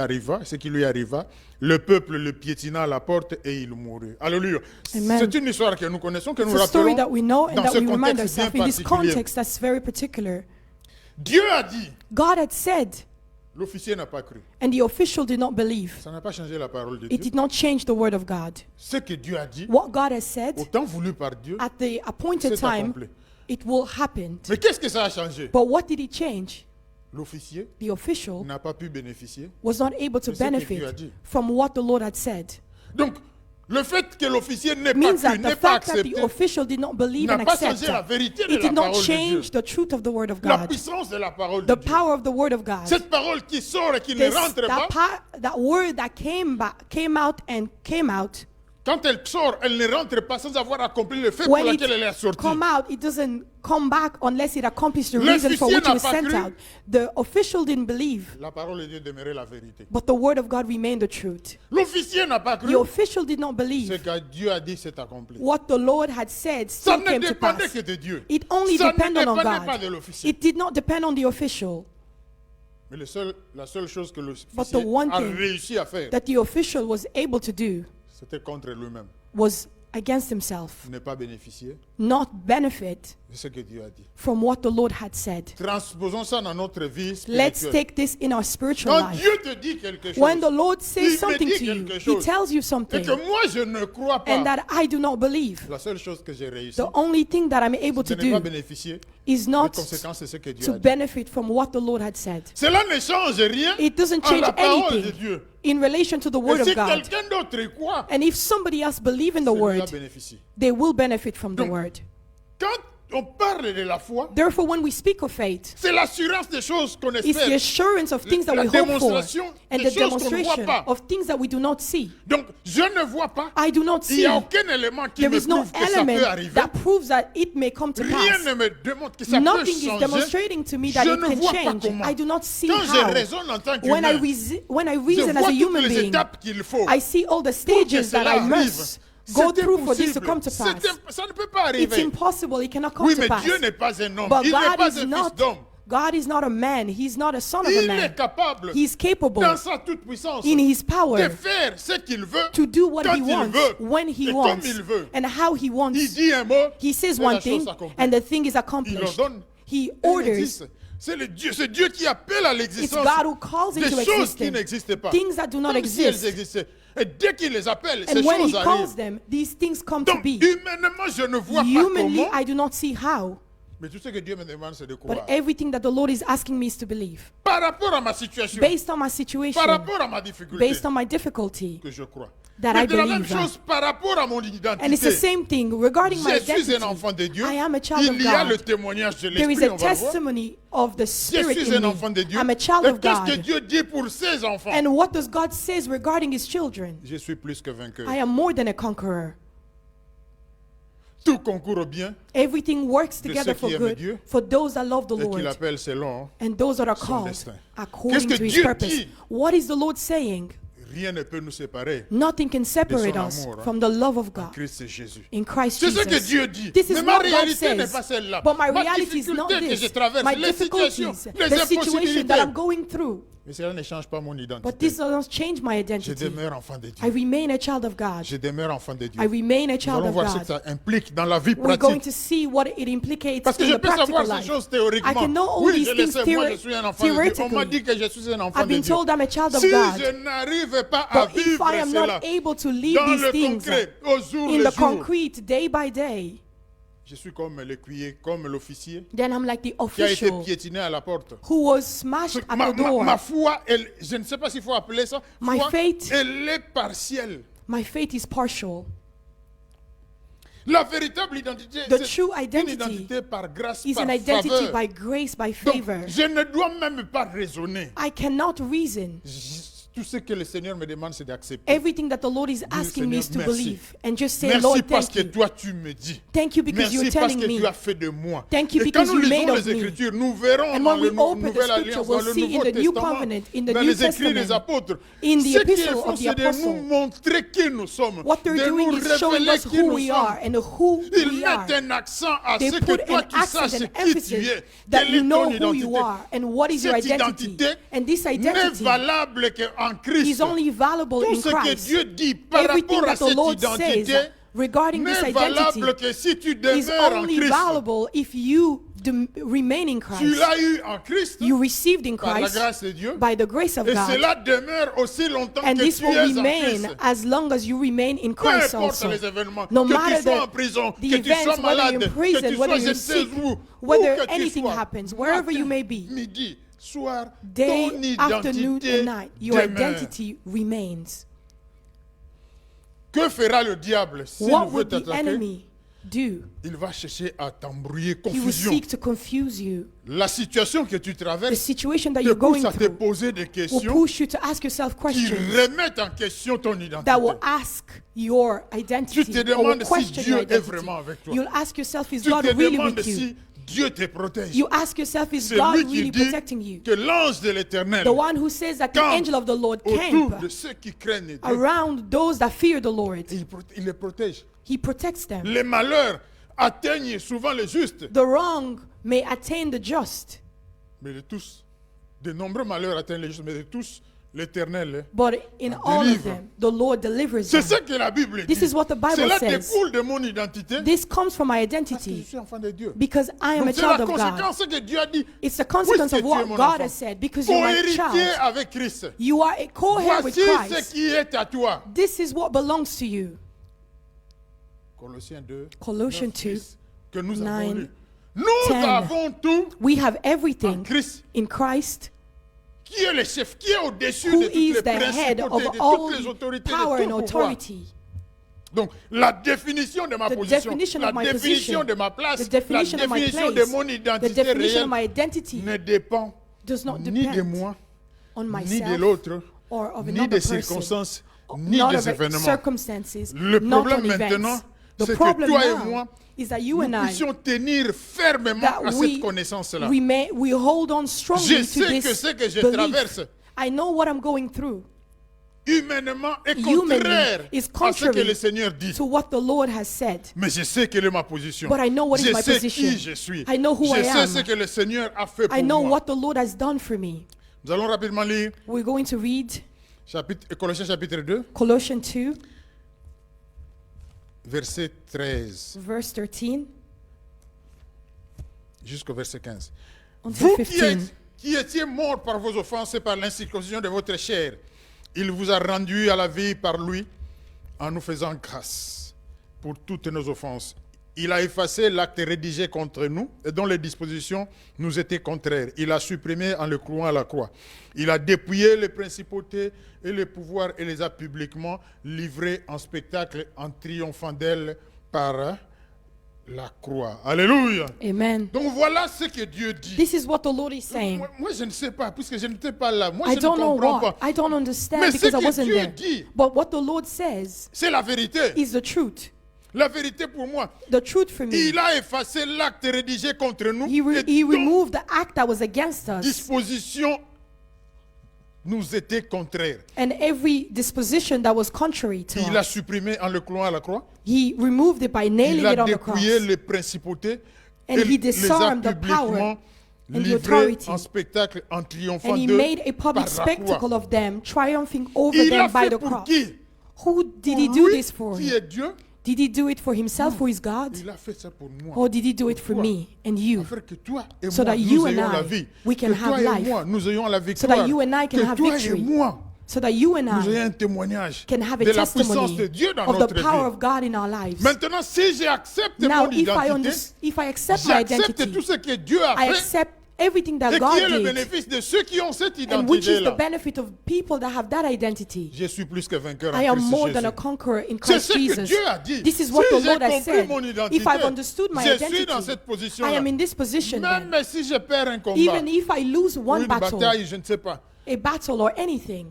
lui arriva. Le peuple le piétina à la porte et il mourut. Alléluia. Amen. C'est une histoire que nous connaissons, que nous It's a story rappelons that we know and dans that ce we remind contexte bien ourselves in this particulier. context that's very particular. Dieu a dit, God had said, l'officier n'a pas cru. and the official did not believe. Ça n'a pas changé la parole de It Dieu. did not change the word of God. Ce que Dieu a dit, What God has said, au temps voulu par Dieu, at the appointed c'est time, accompli. it will happen. Mais qu'est-ce que ça a changé? But what did it change? L'officier The official n'a pas pu bénéficier. was not able to C'est ce que Dieu a benefit dit. from what the Lord had said. Donc, le fait que l'officier n'ait pas Means that cru, the n'ait pas fact that the accepté, official did not believe n'a and pas accept, changé la vérité de it la did not parole de Dieu. change the truth of the word of La God. puissance de la parole de The Dieu. power of the word of God. Cette parole qui sort et qui ne rentre pas, That word that came out and came out, quand elle sort, elle ne rentre pas sans avoir accompli le fait pour when lequel elle est it sortie. come out, it doesn't come back unless it accomplished the L'officier reason for which it n'a was pas sent cru. out. The official didn't believe, La parole de Dieu demeurait la vérité. but the word of God remained the truth. L'officier n'a pas cru. The official did not Ce believe. que Dieu a dit, c'est accompli. What the Lord had said Ça still ne came to dépendait pass. que de Dieu. It only Ça ne depended on dépendait pas de God. l'officier. It did not depend on the official. Mais la seule chose que But the l'officier one a thing réussi à faire, that the official was able to do c'était contre lui-même. was against himself, Ne pas bénéficier not benefit de ce que Dieu a dit. from what the Lord had said. Transposons ça dans notre vie Let's spirituelle. take this in our spiritual Quand life. Dieu te dit quelque chose, When the Lord says il me something dit to you, quelque He chose, tells you et something, que moi je ne crois pas, and that I do not believe, la seule chose que j'ai réussi, the only thing that I'm able ce to n'est pas do bénéficier is des not conséquences de ce que Dieu to a dit. benefit from what the Lord had said. Cela ne change rien It doesn't à change la parole de anything Dieu. in relation to the word Et si of God. quelqu'un d'autre y croit, And if somebody else believe in the celui-là word, bénéficie. they will benefit from the Donc, word. Quand on parle de la foi, Therefore, when we speak of faith, c'est l'assurance des choses qu'on it's the espère. assurance of things that La we hope for démonstration and des the choses qu'on ne voit demonstration pas. of things that we do not see. Donc, je ne vois pas. I do not Il n'y see. a aucun élément qui There me is no prouve que ça element peut arriver. that proves that it may come to Rien pass. ne me démontre que ça peut Nothing is changer. demonstrating to me that Je it ne can vois pas change. comment. I do not see Quand je how. raisonne en tant When I, qu'humain, when I je reason as vois a toutes human les being, étapes qu'il faut. I see all the stages that cela I arrive. must go C'est through for this to impossible. come to pass. Ça ne peut pas It's arriver. impossible. It cannot come Oui, to mais pass. Dieu n'est pas un homme. But Il n'est God pas is un fils not. d'homme. God is not a man. He's not a son of a Il est man. capable, He's capable dans sa toute puissance, in his de power faire ce qu'il veut, to do what quand he il wants, veut, when he et wants, comme il veut. and how he wants. Il dit un mot, He says et one la chose thing, s'accomplit. and the thing is Il accomplished. ordonne. He Elle orders. existe. C'est Dieu qui appelle à It's l'existence God who calls des into choses qui existence n'existaient pas. things that do not Comme si elles exist. existaient. Et dès qu'il les appelle, ces And when he choses calls arrivent. them, these things come to Donc, be. humainement, je ne vois pas Humanly, comment. I do not see how. Mais tout ce que Dieu me demande, c'est de But croire. everything that the Lord is asking me is to believe. Par rapport à ma situation, Based on my situation, par rapport à ma difficulté, based on my difficulty, que je crois. that Mais I de la même believe. chose par rapport à mon And it's the identité. same thing regarding my Je suis identity. un enfant de Dieu. I am a child Il of y a le God. témoignage de There is l'Esprit, a on va le voir. testimony of the Je Spirit suis un in enfant de me. Dieu. I'm a child Et of qu'est-ce que God. Dieu dit pour ses enfants? And what does God says regarding His children? Je suis plus que vainqueur. I am more than a conqueror. tout concourt au bien Everything works de together ceux for qui aiment good Dieu for those that love the et qui Lord l'appellent selon. and those that are son called destin. according Qu'est-ce que to His Dieu purpose. dit? What is the Lord saying? Rien ne peut nous séparer Nothing can separate son us amour, from the love of en God Christ et Jésus. in Christ C'est ce que Jesus. Dieu dit. This is Mais ma what God réalité n'est says. pas celle-là. But my Ma reality is not difficulté que je this. traverse, My les situations, difficulties, les the situation impossibilités. that I'm going through. Mais cela ne change pas mon But identité. this doesn't change my Je identity. demeure enfant de I Dieu. remain a child of God. Je demeure enfant de Dieu. I remain a Nous child allons of voir ce que God. ça implique dans la vie We're going pratique. to see what it implicates Parce que in je the peux practical savoir ces life. choses théoriquement. I can know all Oui, these je le things sais, moi je suis un enfant de Dieu. On m'a theoretically. dit que je suis un enfant I've de been Dieu. told I'm a child of Si God. je n'arrive pas à But if vivre I am cela not able to live dans these le things concret, au jour in le the jour, concrete, day by day, je suis comme l'écuyer, comme l'officier then I'm like the qui a été official piétiné à la porte. who was smashed at Ma the door. foi, je ne sais pas s'il faut appeler ça, My foi, faith- elle est partielle. My faith is partial. La véritable identité, The c'est true une identity identité par grâce, is par an identity faveur. by grace, by Donc, favor. je ne dois même pas raisonner. I cannot reason. Tout ce que le Seigneur me demande, c'est d'accepter. Everything that the Lord is asking me is to Seigneur, merci. believe and just say, Merci Lord, parce thank que you. toi tu me dis. Thank you because Merci you're parce telling que me. tu as fait de moi. Thank you Et quand because nous you made lisons of les me. Écritures, nous verrons And dans when we le open the Nouvelle scripture, Alliance, we'll dans le see in Nouveau the New Testament, Covenant, in the dans New les écrits des Testament, apôtres, in the ce qu'ils epistle font, of the c'est de nous apostle. montrer qui nous sommes, What they're de doing nous is showing révéler us qui who nous we sommes. are and who Ils we are. mettent un accent à They ce que put toi an tu accent saches and qui tu emphasis es, that quelle you est know ton who you identité. are and what is your Cette identity. identité And this n'est identity valable qu'en Christ. is only valuable Tout in ce que Christ. Dieu dit par Everything rapport à that the cette Lord identité says regarding this n'est identity valable que si tu is demeures en only Christ. valuable if you remain in Tu Christ. l'as eu en Christ You received in par la Christ grâce de Dieu. by the grace of Et God. cela demeure aussi longtemps And que this tu will es en remain Christ. as long as you remain in Peu Christ importe also. les événements, No que matter tu sois en prison, the que tu sois events, whether malade, you're in que prison, tu whether sois je you're ne sais sick, où, whether où que tu anything sois, happens, wherever you may be, midi, soir, day, ton afternoon, identité and night, your demeure. identity remains. Que fera le diable s'il What veut would the t'attaquer? enemy do? Il va chercher à t'embrouiller, He will confusion. seek to confuse you. La situation que tu The traverses situation that te you're going pousse à te through poser des will questions push you to ask yourself qui questions remettent en question ton identité. that will ask your identity Tu te or will demandes si question your Dieu est identity. vraiment avec toi. You'll ask yourself, is Tu God te really demandes with you? si Dieu te protège. You ask yourself, is C'est God lui qui really dit protecting you? que l'ange de l'Éternel The one who says that the campe angel of the Lord autour camp de ceux qui craignent Dieu. around those that fear the Lord. Et il les protège. He protects them. Les malheurs atteignent souvent les justes, The wrong may attain the just, mais de tous. De nombreux malheurs atteignent les justes, mais de tous, l'Éternel. but in all of délivre. them, the Lord delivers C'est them. ce que la Bible dit. This is what the Bible Cela says. découle de mon identité This comes from my parce que je identity suis enfant de Dieu. because I am a Donc c'est la child of God. conséquence que Dieu a dit. It's the consequence Puisque of tu es what mon God enfant, has said because you're my co-héritier child. avec Christ. You are a co-heir with Voici ce Christ. qui est à toi. This is what belongs to you. Colossiens 2, Colossians 9, 2, 10, que nous 9, avons lu. Nous 10. avons tout We have en everything Christ, in Christ, qui est le chef, qui est au-dessus who de toutes is les the head of principautés, de all toutes les autorités, power de and tout pouvoir. authority. Donc, la définition de ma The position, definition la of my définition position, de ma place, the definition la of my définition de place, mon the identité definition of réelle my identity ne dépend does not ni de depend moi, on ni de myself l'autre, or of ni another des person, circonstances, ni not des of événements. circumstances, Le not problème on maintenant, events. The c'est que problem toi et now moi, is that you nous and I, puissions tenir fermement that à cette we connaissance-là. we hold on strongly Je to sais que this ce que je belief. traverse, I know what I'm going through humainement, est Humanly, contraire is à ce que contrary le Seigneur dit. to what the Lord has said. Mais je sais quelle est ma position. But I know what is Je my sais position. qui je suis. I know who je I sais am. ce que le Seigneur a fait pour I know moi. what the Lord has done for me. Nous allons rapidement lire We're going to read Colossiens chapitre 2, Colossians 2, verset 13 verse 13 jusqu'au verset 15. until Vous 15. qui étiez morts par vos offenses et par l'incirconcision de votre chair, il vous a rendus à la vie par lui en nous faisant grâce pour toutes nos offenses. Il a effacé l'acte rédigé contre nous et dont les dispositions nous étaient contraires. Il a supprimé en le clouant à la croix. Il a dépouillé les principautés et les pouvoirs et les a publiquement livrés en spectacle en triomphant d'elles par la croix. Alléluia. Amen. Donc voilà ce que Dieu dit. This is what the Lord is saying. Moi, je ne sais pas, puisque je n'étais pas là. Moi, I je ne don't know comprends what. pas. I don't understand Mais ce because I que wasn't Dieu there. dit, But what the Lord says c'est la vérité. is the truth. La vérité pour moi, The truth for me. il a effacé l'acte rédigé contre nous. He et dont removed the act that was against us. disposition nous était contraire. And every disposition that was contrary to Il a us. supprimé en le clouant à la croix. He removed it by nailing Il a it on the cross. dépouillé les principautés. And et he les a disarmed the publiquement power and the livrés authority. en spectacle en triomphant And he d'eux made a par public la spectacle croix. of them, triumphing over Il l'a them by fait the pour cross. qui? Who did he Pour do lui, this for? qui est Dieu. Did he do it for himself, for his God? Il a fait ça pour moi. Or did he do it for Toi. me and you? Afin que toi et So moi, that you nous and ayons I, la vie. we can Que toi have et life. moi, nous ayons la So victoire. that you and I can que have toi victory. et moi, So that you and nous ayons I un témoignage can have a de la puissance de testimony Dieu dans of the notre power vie. of God in our lives. Maintenant, si j'accepte Now, mon if identité, I accept my j'accepte identity, tout ce que Dieu a I fait accept everything that et qui God est le did, bénéfice de ceux qui ont cette and which is the identité-là. benefit of people that have that identity. Je suis plus que vainqueur en I am Christ more Jésus. than a conqueror in C'est Christ ce que Jesus. Dieu a dit. This is what Si the j'ai Lord has compris said. mon identité, If I've understood my je suis identity, dans cette I position-là. am in this position Même then. si je perds un combat, Even if I lose ou one une battle, bataille, je ne sais pas. a battle or anything,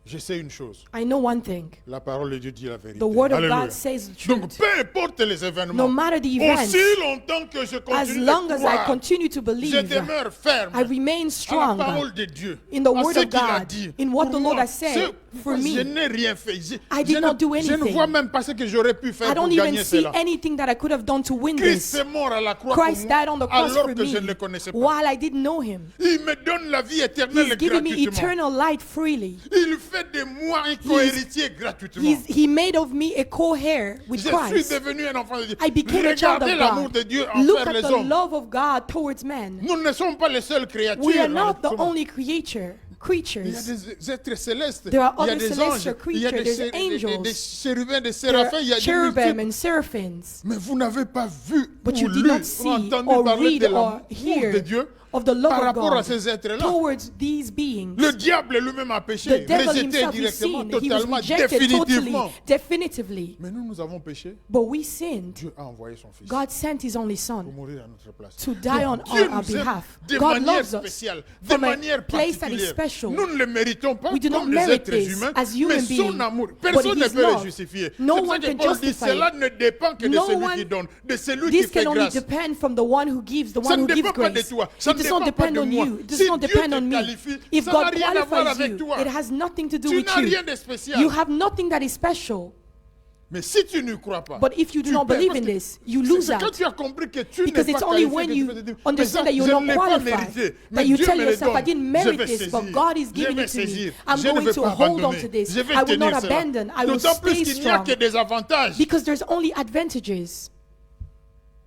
Je sais une chose. I know one thing. La parole de Dieu dit la vérité. The word of Alléluia. God says the Donc, truth. peu importe les événements, No matter the events, aussi longtemps que je as continue long de as I croire, continue to je believe, demeure ferme I remain à la strong parole de Dieu, in the à word ce of qu'il a God, dit. in what Pour the Lord moi, has said. For je me, n'ai rien fait. I did not do Je ne anything. vois même pas ce que j'aurais pu faire I pour don't even gagner see cela. anything that I could have done to win Christ this. est mort à la croix Christ pour moi, died on the cross alors for que je ne me le connaissais pas. while I didn't know him. Il me donne la vie éternelle He's given me gratuitement. eternal light freely. Il fait de moi un co-héritier gratuitement. He made of me a co-heir with Je suis Christ. devenu un enfant de Dieu. I became a child Regardez of l'amour God. de Dieu Look envers at les the hommes. love of God towards men. Nous ne sommes pas les seules créatures. We are dans not the le monde. only Il y a creatures. des êtres célestes. There are Il y a other des celestial anges. Il y a creatures. There's angels. des chérubins, des There séraphins. Il y a are des cherubim multiples. and seraphims. Mais vous n'avez pas vu But ou you did lu not ou see entendu or parler read de or l'amour de hear Dieu of the love par of rapport à God ces êtres-là. towards these beings. Le diable lui-même a péché, The devil rejeté himself, he's directement, seen. He was totalement, rejected totally, définitivement. definitively. Mais nous avons péché. But we sinned. Dieu a envoyé son Fils God sent his only pour son mourir à notre place. to die on Donc, Dieu our nous aime behalf. de God manière loves us spéciale, de from a manière place that is particulière. special. Nous ne le méritons pas We do not comme les merit êtres this humains, as human mais son beings, amour. but Personne ne his peut le love. justifier. No C'est pour ça one que can Paul dit, justify cela it. ne dépend que de No celui one- qui donne, de celui This qui fait can only grâce. depend from the one who gives, the Ça one ne who gives dépend pas de grace. toi. Ça It ne does not dépend pas depend de on moi. you. It does Si not Dieu depend te on me. qualifie, If ça n'a God rien à voir qualifies avec you, toi. it has nothing to do Tu with n'as you. rien de spécial. You have nothing that is special. Mais si tu ne crois pas, But if you do tu not perds. believe Parce in que this, you c'est- lose c'est quand out. tu as compris que tu n'es Because pas it's only qualifié when que tu you peux te dire, understand mais that you're je not ne l'ai pas qualified, mérité, mais that you Dieu tell me le yourself, I donne. didn't Je merit vais this, saisir. but God is Je giving vais it to me. saisir. I'm Je ne going vais to pas hold on abandonner. to this. Je vais I will tenir not cela. abandon. I will D'autant plus stay qu'il n'y a strong. que des avantages. Because there's only advantages.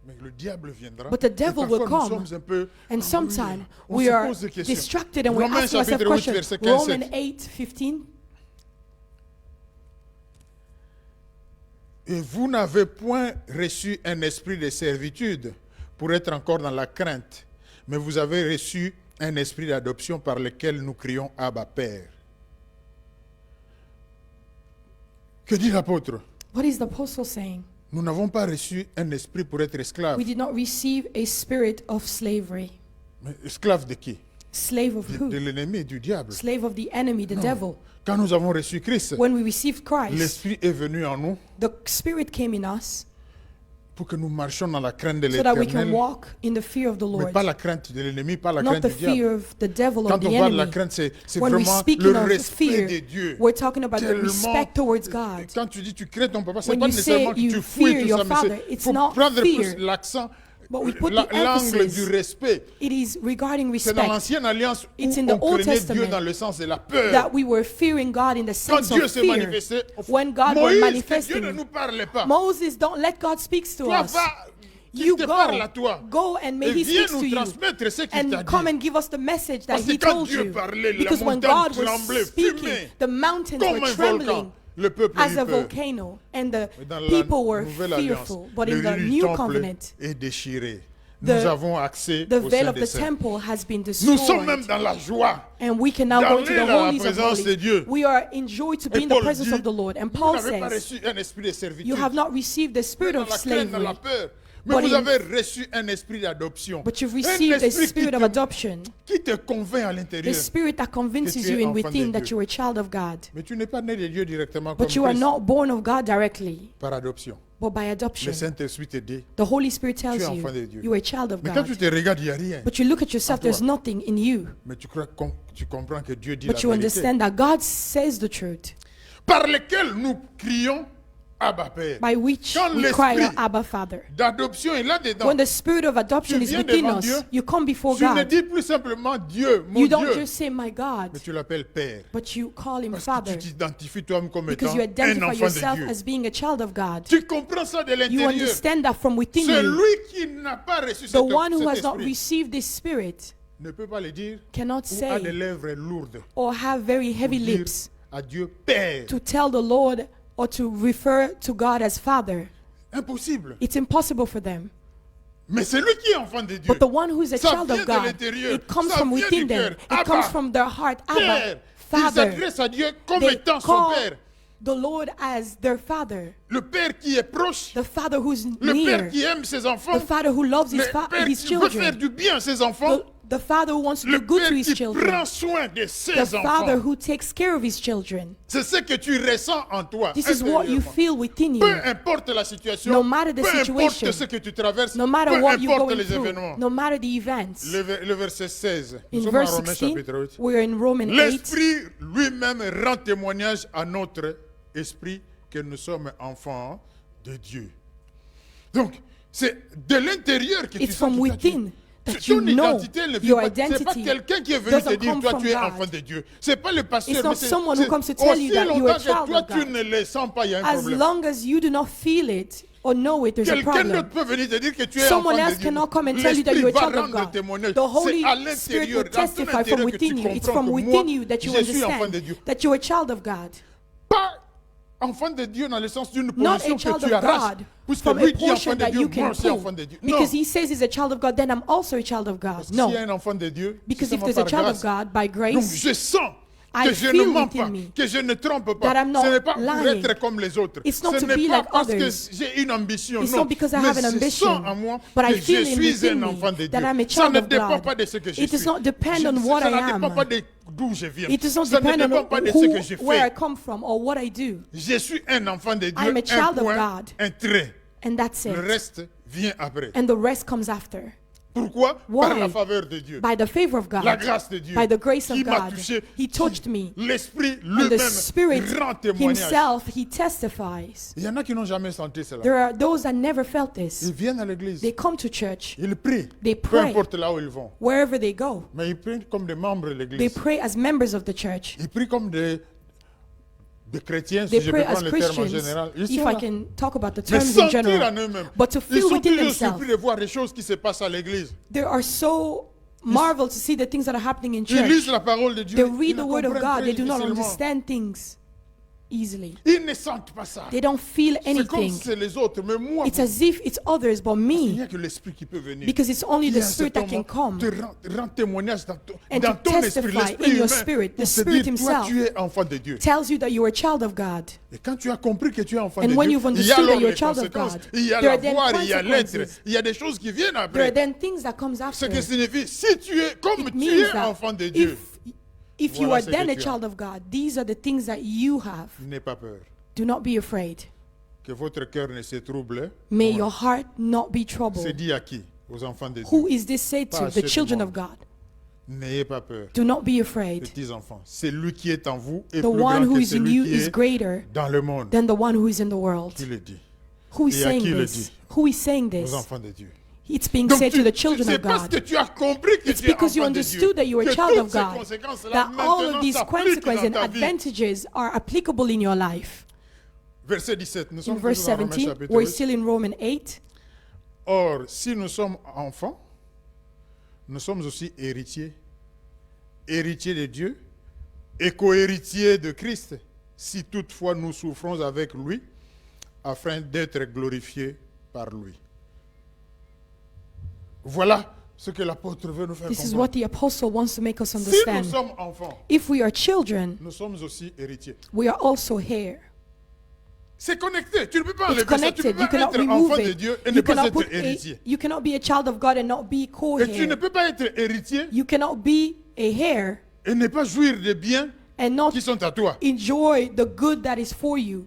Mais le diable viendra. But the Et devil parfois, will come. nous sommes un peu And embrouillés. sometimes On we se are pose des questions. distracted and we're Romains asking ourselves chapitre 8, questions. verset 15, Romans 8:15. Et vous n'avez point reçu un esprit de servitude pour être encore dans la crainte, mais vous avez reçu un esprit d'adoption par lequel nous crions Abba Père. Que dit l'apôtre? What is the apostle saying? Nous n'avons pas reçu un esprit pour être esclave. We did not receive a spirit of slavery. Mais esclave de qui? Slave of De who? l'ennemi, du diable. Slave of the enemy, the devil. Quand nous avons reçu Christ, When we received Christ, l'esprit est venu en nous the spirit came in us pour que nous marchions dans la crainte de so that we can l'éternel. walk in the fear of the Mais Lord. pas la crainte de l'ennemi, pas la Not crainte the du diable. fear of the devil or Quand the on parle de la enemy. crainte, c'est When we're vraiment speaking le of respect fear, de Dieu. we're talking about the Tellement, respect towards God. Quand tu dis tu crains ton papa, c'est When pas you say nécessairement que you tu fouilles fear tout your ça, mais father, il it's faut not prendre fear. plus l'accent, But we put the l'angle emphasis. du respect. It is regarding C'est dans respect l'ancienne alliance où It's in the on Old craignait Testament Dieu dans le sens de la peur. that we were fearing God in the Quand sense Dieu of s'est fear. manifesté, When God was Moïse, que Dieu manifesting, ne nous parlait pas. Moses, don't let God speak to Toi, us. va, qu'il You te parle à go, toi. go and may Et He viens speaks to nous you. transmettre ce qu'il t'a And come dit. and give us the message that Parce que He quand told Dieu you. parlait, la Because when montagne God was tremblait, speaking, fumait, the mountains comme were un trembling volcan. Le peuple as eut a peur. volcano, and the Mais dans la people were nouvelle alliance, fearful. But le in the lit du new temple covenant, est déchiré. the- Nous avons accès the au veil sein of des the saints. temple has been Nous sommes même destroyed. dans la joie. And we can now go into the D'aller dans la holies of présence de holies. Dieu. We are enjoyed to be Et in the Paul presence dit, of the Lord. And vous Paul n'avez pas says, reçu un esprit de servitude. you have not received the spirit dans of la crainte, dans slavery, la peur. Mais But vous in- avez reçu un esprit d'adoption. But you've Un received the esprit spirit of adoption, qui te convainc à the l'intérieur. spirit that convinces que tu you es in enfant de within that Dieu. you're a child of God. Mais tu n'es pas né de Dieu directement comme But you are Christ, not born of God directly, par adoption. but by Le adoption. Saint-Esprit te dit. The Holy Spirit tells Tu es you enfant de Dieu. you are a child of Mais quand tu God. te regardes, il n'y a rien. But you look at yourself, toi. there's nothing in you. Mais tu comprends que Dieu dit But la you vérité. understand that God says the truth, Par lequel nous crions Abba Père. by which Quand we cry l'esprit out, Abba, Father. d'adoption est là-dedans. When the spirit of adoption Tu is viens within devant us, Dieu, you come before Tu ne God. dis plus simplement Dieu, mon You don't Dieu, just say, my God, mais tu l'appelles Père. but you call him Parce Father, que tu t'identifies toi-même comme étant because you un identify enfant de yourself Dieu. as being a child of God. Tu comprends ça de You l'intérieur. understand that from within you. Celui qui n'a pas reçu The cet one who has cet not esprit received this spirit ne peut pas le dire cannot ou a des say lèvres lourdes or have very heavy pour dire lips à Dieu Père. to tell the Lord or to refer to God as Father. Impossible. It's impossible for them. Mais celui qui est enfant de Dieu, But the one who is a ça child vient of de God, l'intérieur, it comes ça from vient within du them. cœur. It Abba, comes from their heart. Père. Abba, Ils Father. s'adressent à Dieu comme They étant son call Père. the Lord as their Father, Le Père qui est proche, the Father who's le Père near, qui aime ses the enfants, Father who loves le his, Père his qui veut faire children, du bien à ses enfants, the Father who wants to le do good Père to his qui children, prend soin de ses the Father enfants. who takes care of his children. C'est ce que tu ressens en toi. This is what you intérieurement. feel within you. Peu importe la situation, No matter the peu situation, importe ce que tu traverses, No matter peu what you're importe going les through, événements. no matter the events. Le verset 16. Nous In sommes en verse Romains 16, chapitre 8. we're in Romans 8. L'Esprit lui-même rend témoignage à notre esprit que nous sommes enfants de Dieu. Donc, c'est de l'intérieur que tu It's sens from que toi, tu- within that ton you know identité ne vient your pas. C'est pas identity quelqu'un qui est venu te doesn't dire, come toi, from tu es God. enfant de Dieu. C'est pas le pasteur, It's mais not c'est someone who c'est comes to tell you aussi that you're a longtemps que child toi, of tu God. ne le sens pas, il y a un As problème. long as you do not feel it or know it, there's a Quelqu'un problem. d'autre peut venir te dire que tu es Someone enfant else de Dieu. cannot come and tell you that you're a L'Esprit va child of rendre God. témoignage. The Holy C'est à Spirit l'intérieur, will dans ton testify from intérieur que tu within you. It's comprends from que within moi, you that you je suis enfant de understand Dieu. that you're a child of God. Pas enfant de Dieu dans le sens d'une Not position a child que tu of arraches. God Puisque from a lui dit enfant portion de that Dieu, you moi can aussi pull. enfant de Dieu. Non, Because he says he's a child of God, then I'm also a child of God. s'il y a No. un enfant de Dieu, Because c'est if seulement there's a par child of grâce. God, by Donc grace, je sens I que je ne feel mens within pas, me que je ne trompe that pas. I'm not Ce n'est pas pour lying. être comme les autres. It's not Ce to n'est be pas like parce que others. j'ai une ambition. It's non. not because I Mais have an je ambition, sens en moi but I que feel je in suis within un enfant de me Dieu. that I'm a Ça child ne of dépend God. pas de ce que je It suis. does not depend on what Ça I ne dépend am. pas d'où je viens. It does not Ça ne depend dépend on pas de ce que je where I fais. come from or what I do. Je suis un enfant de Dieu. I'm a Un child of point, God. un trait. And that's Le it. reste vient après. And the rest comes after. Pourquoi? Why? Par la faveur de Dieu. By the favor of God. La grâce de Dieu. By the grace Qui of m'a God. touché. He touched me. L'Esprit And the lui-même Spirit rend témoignage. himself, he testifies. Il y en a qui n'ont jamais senti cela. There are those that never felt Ils this. viennent à l'église. They come to church, Ils prient. They Peu pray. importe là où ils vont. wherever they go. Mais ils prient comme des membres de They l'église. pray as members of the church. Ils prient comme des chrétiens, They si je pray peux as prendre le terme en Christians, général. Ils if sont I là. can talk about the Mais terms in sentir en general. eux-mêmes. But to Ils feel sont within toujours themselves, surpris de voir les choses qui se passent à l'église. they are so marveled to see the things that are happening in Ils lisent church. la parole de Dieu. They Ils read la the word of comprennent God. très They do not difficilement. understand things easily. Ils ne sentent pas ça. They don't feel C'est comme anything. si c'est les autres, mais moi, It's as if it's others but il n'y me. a que l'esprit qui peut venir. Because it's only Qui, the à Spirit cet that can moment, come te rend témoignage dans and dans to ton esprit, testify l'esprit in your humain, spirit. pour The te Spirit dire, toi, himself tu es enfant de Dieu. tells you that you are a child of God. Et quand tu as compris que tu es enfant And de when Dieu, you've il y a understood that alors you're a les child of conséquences. God, Il y a there la are then voix, il y a l'être, consequences. il y a des choses qui viennent There are après. then things that comes Ce after. qui signifie, si tu es comme It tu means es that enfant de Dieu, if you Voilà are ce then que a tu as. child of God, these are the things that you have. n'aie pas peur. Do not be afraid. Que votre cœur ne se trouble. May Point. your heart not be C'est troubled. dit à qui? Aux enfants de Who Dieu. is this said Pas to? à The ceux du children of monde. God. N'ayez pas peur, Do not be afraid. petits enfants. C'est lui qui est en vous et The plus one grand who que is in celui you qui is est greater dans le monde. than the one who is in the world. Qui le dit? Who is Et à saying qui le this? dit? Who is saying Aux this? enfants de Dieu. It's being Donc said to the children c'est of parce que God. tu as compris que It's tu es because you enfant de Dieu understood that you are a que child toutes of ces God, conséquences-là that all maintenant of these s'appliquent consequences dans and ta vie. advantages are applicable in your life. Verset 17. Nous In sommes verse toujours dans Romains 17, chapitre we're 8. still in Romans 8. Or, si nous sommes enfants, nous sommes aussi héritiers. Héritiers de Dieu et co-héritiers de Christ, si toutefois nous souffrons avec lui, afin d'être glorifiés par lui. Voilà ce que l'apôtre veut nous faire This is comprendre. what the apostle wants to make us Si nous understand. sommes enfants, If we are children, nous sommes aussi héritiers. we are also heirs. C'est connecté. Tu ne peux pas It's enlever ça. Tu ne peux connected. You pas cannot être remove enfant de it. Dieu et ne You pas cannot être put héritier. you cannot be a child of God and not be Et tu ne co-heir. peux pas être héritier You cannot be a heir et ne pas jouir des biens and not qui sont à toi. enjoy the good that is for you.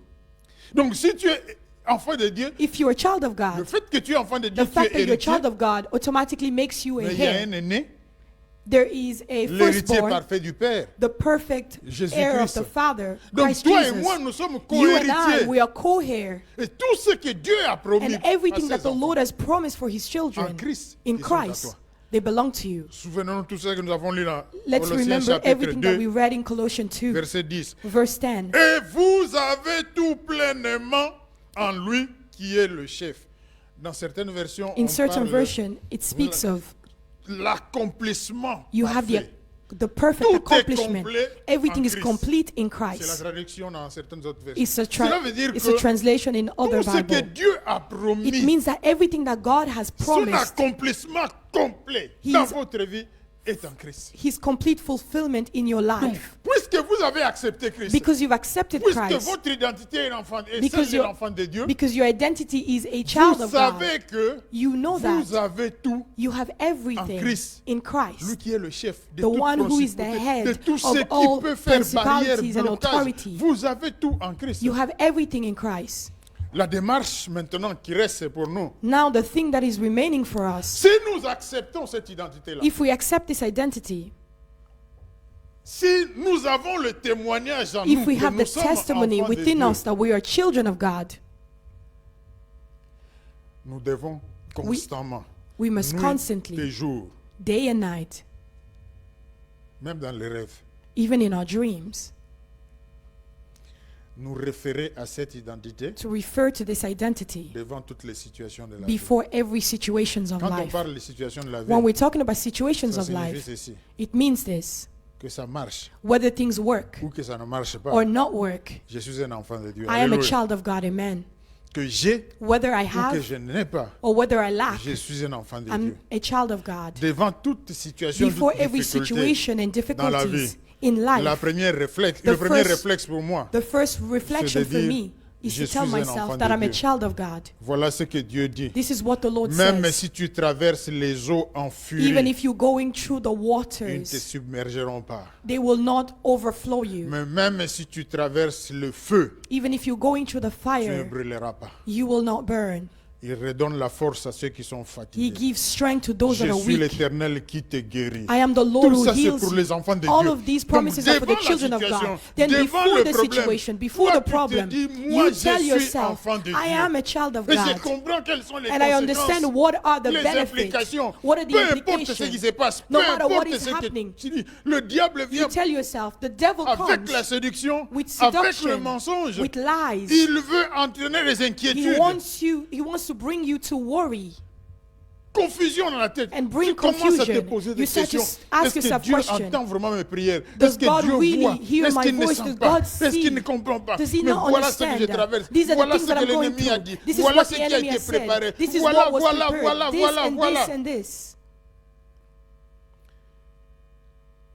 Donc si tu es enfant de Dieu, If you're a child of le God, fait que tu es enfant de Dieu, the tu fact es that you're a héritier, child of God automatically makes you a mais il y a heir. un aîné, There is a l'héritier firstborn, parfait du Père. the perfect Jésus heir of Christ. the Father, Donc Christ toi et Jesus. moi, nous sommes You and I, co-héritiers. we are co-heir. Et tout ce que Dieu a promis And everything à that ses the enfants, Lord has promised for His children en Christ, in ils sont à Christ, toi. they belong to you. Souvenons-nous tout ce que nous avons lu dans Let's Colossiens remember chapitre everything that we 2, read in Colossians 2, verset 10. verse 10. Et vous avez tout pleinement en lui qui est le chef. Dans certaines versions, In on certain parle version, it speaks of l'accomplissement you have parfait. the perfect Tout est accomplishment. complet Everything en is Christ. complete in C'est la Christ. traduction dans certaines autres versions. It's a, Cela veut dire it's a que translation in other tout ce que Bible. Dieu a It promis, means that everything that God has son promised, accomplissement complet He dans is- votre vie est en Christ. His complete fulfillment in your Donc, life. puisque vous avez accepté Christ, Because you've accepted puisque Christ, votre identité est l'enfant, est Because celle de you're- l'enfant de Dieu, because your identity is a child vous of God, savez que you know that vous avez tout. you have everything Christ. in Lui Christ. qui est le chef de The toute one who is the principauté, head de tout ce of qui all peut faire barrière, principalities and blocage. authority. Vous avez tout en Christ. You have everything in Christ. La démarche maintenant qui reste c'est pour nous. Now the thing that is remaining for us, Si nous acceptons cette identité-là, if we accept this identity, si nous avons le témoignage en nous if we que have nous the sommes testimony enfants de within Dieu, us that we are children of God, nous devons constamment, we must nuit constantly, et jour, day and night, même dans les rêves, even in our dreams, nous référer à cette identité to refer to this identity devant toutes les situations de la vie. before every situations of Quand on life. parle des situations de la vie, When we're talking about situations ça of signifie life, ceci, it means this. que ça marche Whether things work ou que ça ne marche pas. or not work, Je suis un enfant de Dieu. I am a Alléluia. child of God, amen. Que j'ai Whether I ou que have je n'ai pas, or whether I lack, je suis un enfant de I'm Dieu. a child of God. Devant toute situation Before de every difficulté, situation and la difficulties vie, in la life, première réflexe, The le premier first- réflexe pour moi, the first reflection de for dire, me is je to tell suis un myself enfant that de I'm a Dieu. child of God. voilà ce que Dieu dit. This is what the Lord Même says. si tu traverses les eaux en furie, Even if you're going through the ils ne te waters, submergeront pas. they will not overflow you. Mais même si tu traverses le feu, Even if you're going through the tu ne fire, brûleras pas. you will not burn. Il redonne la force à ceux qui sont He fatigués. gives strength to those that Je are suis weak. l'Éternel qui te guérit. I am the Lord Tout who ça, c'est heals pour you. les enfants de All Dieu. of these Donc, promises are for the devant la children of situation, God. Then devant before le the problème, situation, before toi, the tu te problem, dis, moi, you je tell suis yourself, enfant de I Dieu. am a child of Et je God. comprends quelles sont les And I understand conséquences, what are the les benefits, implications. what are the Peu importe ce qui implications. se passe, peu No matter what importe is ce que happening, tu dis, le diable vient you tell yourself, the devil avec la comes séduction, with avec le seduction, mensonge. with lies. Il veut entraîner les He inquiétudes, wants to bring you to worry confusion dans la tête. and bring Tu commences à te confusion. poser des You start to questions. ask Est-ce que yourself Dieu questions. entend vraiment mes prières? Does Est-ce que God Dieu really voit? hear Est-ce my qu'il ne voice? sent Does pas? God Est-ce qu'il see? ne comprend pas? Does he Mais not voilà ce que je understand? traverse. These are the Voilà things ce that que I'm going l'ennemi a through. dit. This is Voilà what ce the qui a enemy été has said. préparé. This is Voilà, what was voilà, prepared. voilà, This voilà, and this voilà. and this.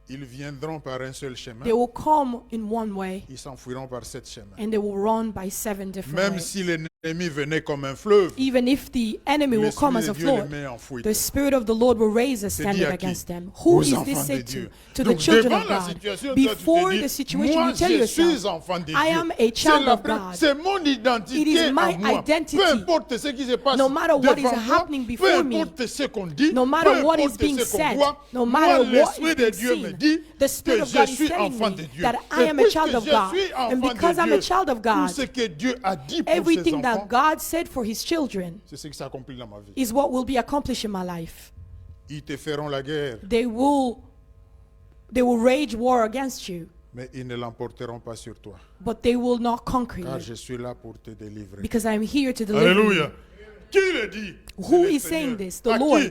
Ils viendront par un seul chemin. They will come in one way Ils s'enfuiront par sept chemins. and they will run by 7 different Même ways. si l'ennemi venait comme un fleuve, Even if the enemy will come as l'Esprit a de Dieu les flood, met en fuite. the Spirit of the Lord will raise a C'est standard dit à qui? against them. Who Aux is enfants this de said Dieu. to? To Donc, the children devant of la God. situation, toi, tu te Before dis, the situation, moi, you tell je suis yourself, enfant de I Dieu. am a C'est child la of pre- God. c'est mon identité It is à my moi. identity. Peu importe ce qui se passe No matter what is devant moi, happening peu before me, importe ce qu'on dit, no matter peu what is importe being ce qu'on said, voit, no moi, matter what l'Esprit is de being Dieu me seen, dit the Spirit que of je God is suis telling enfant me de Dieu. that I Et am a puisque child of je God. suis And enfant because de I'm a Dieu, child of tout God, ce que Dieu a dit pour ses everything that enfants, God said for His children c'est ce qui s'accomplit dans ma vie. is what will be accomplished in my life. Ils te feront la guerre, They will wage war against you, mais ils ne l'emporteront pas sur toi. but they will not conquer Car you je suis là pour te délivrer. because I am here to deliver Alléluia. you. Qui le dit? Who C'est le is saying Seigneur. this? The À qui? Lord.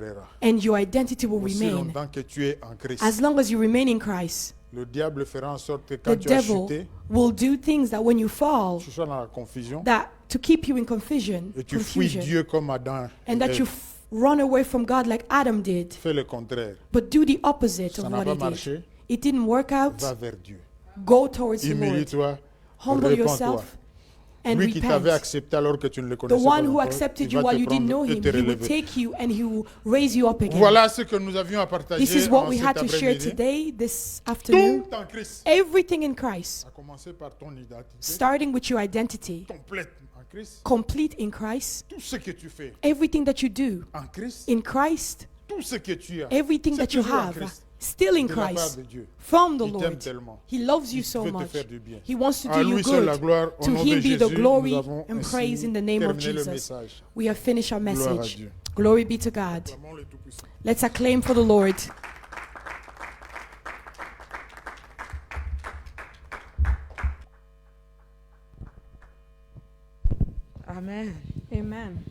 demeurera. and your identity will Aussi remain. longtemps que tu es en Christ. As long as you remain in Christ, Le diable fera en sorte que the quand tu as devil chuté, will do things that when you fall, tu sois dans la confusion that to keep you in confusion, et tu fuis confusion, Dieu comme Adam et and that Ève. run away from God like Adam did, Fais le contraire. but do the opposite Ça of n'a what pas he marché. did. It didn't work out. Va vers Dieu. Go towards the Lord. Humilie-toi. Humble Répands-toi. yourself and Lui qui t'avait repent. accepté alors que tu ne le The connaissais one pas who encore, accepted il you va while te you didn't know prendre et him, te he will relever. take you and he will raise you up again. Voilà ce que nous avions à partager This is what en we cet had to share après-midi. today, this afternoon. Tout en Christ. Everything in Christ, À commencer par ton identité starting with your identity, complète en Christ. complete in Christ. Tout ce que tu fais Everything that you do en Christ, in Christ, tout ce que tu as, everything c'est that you toujours en have, Christ. still in De la part Christ, de Dieu. from the Il t'aime Lord. tellement. He loves you Il so veut te much. faire du bien. He wants to À do you lui seul la good. gloire. Au To nom de him be the Jésus, glory nous avons and ainsi praise in the name of terminé le Jesus. message. We have finished our Gloire à message. Dieu. Glory be to God. Acclamons le Tout-Puissant. Let's acclaim for the Lord. Amen. Amen.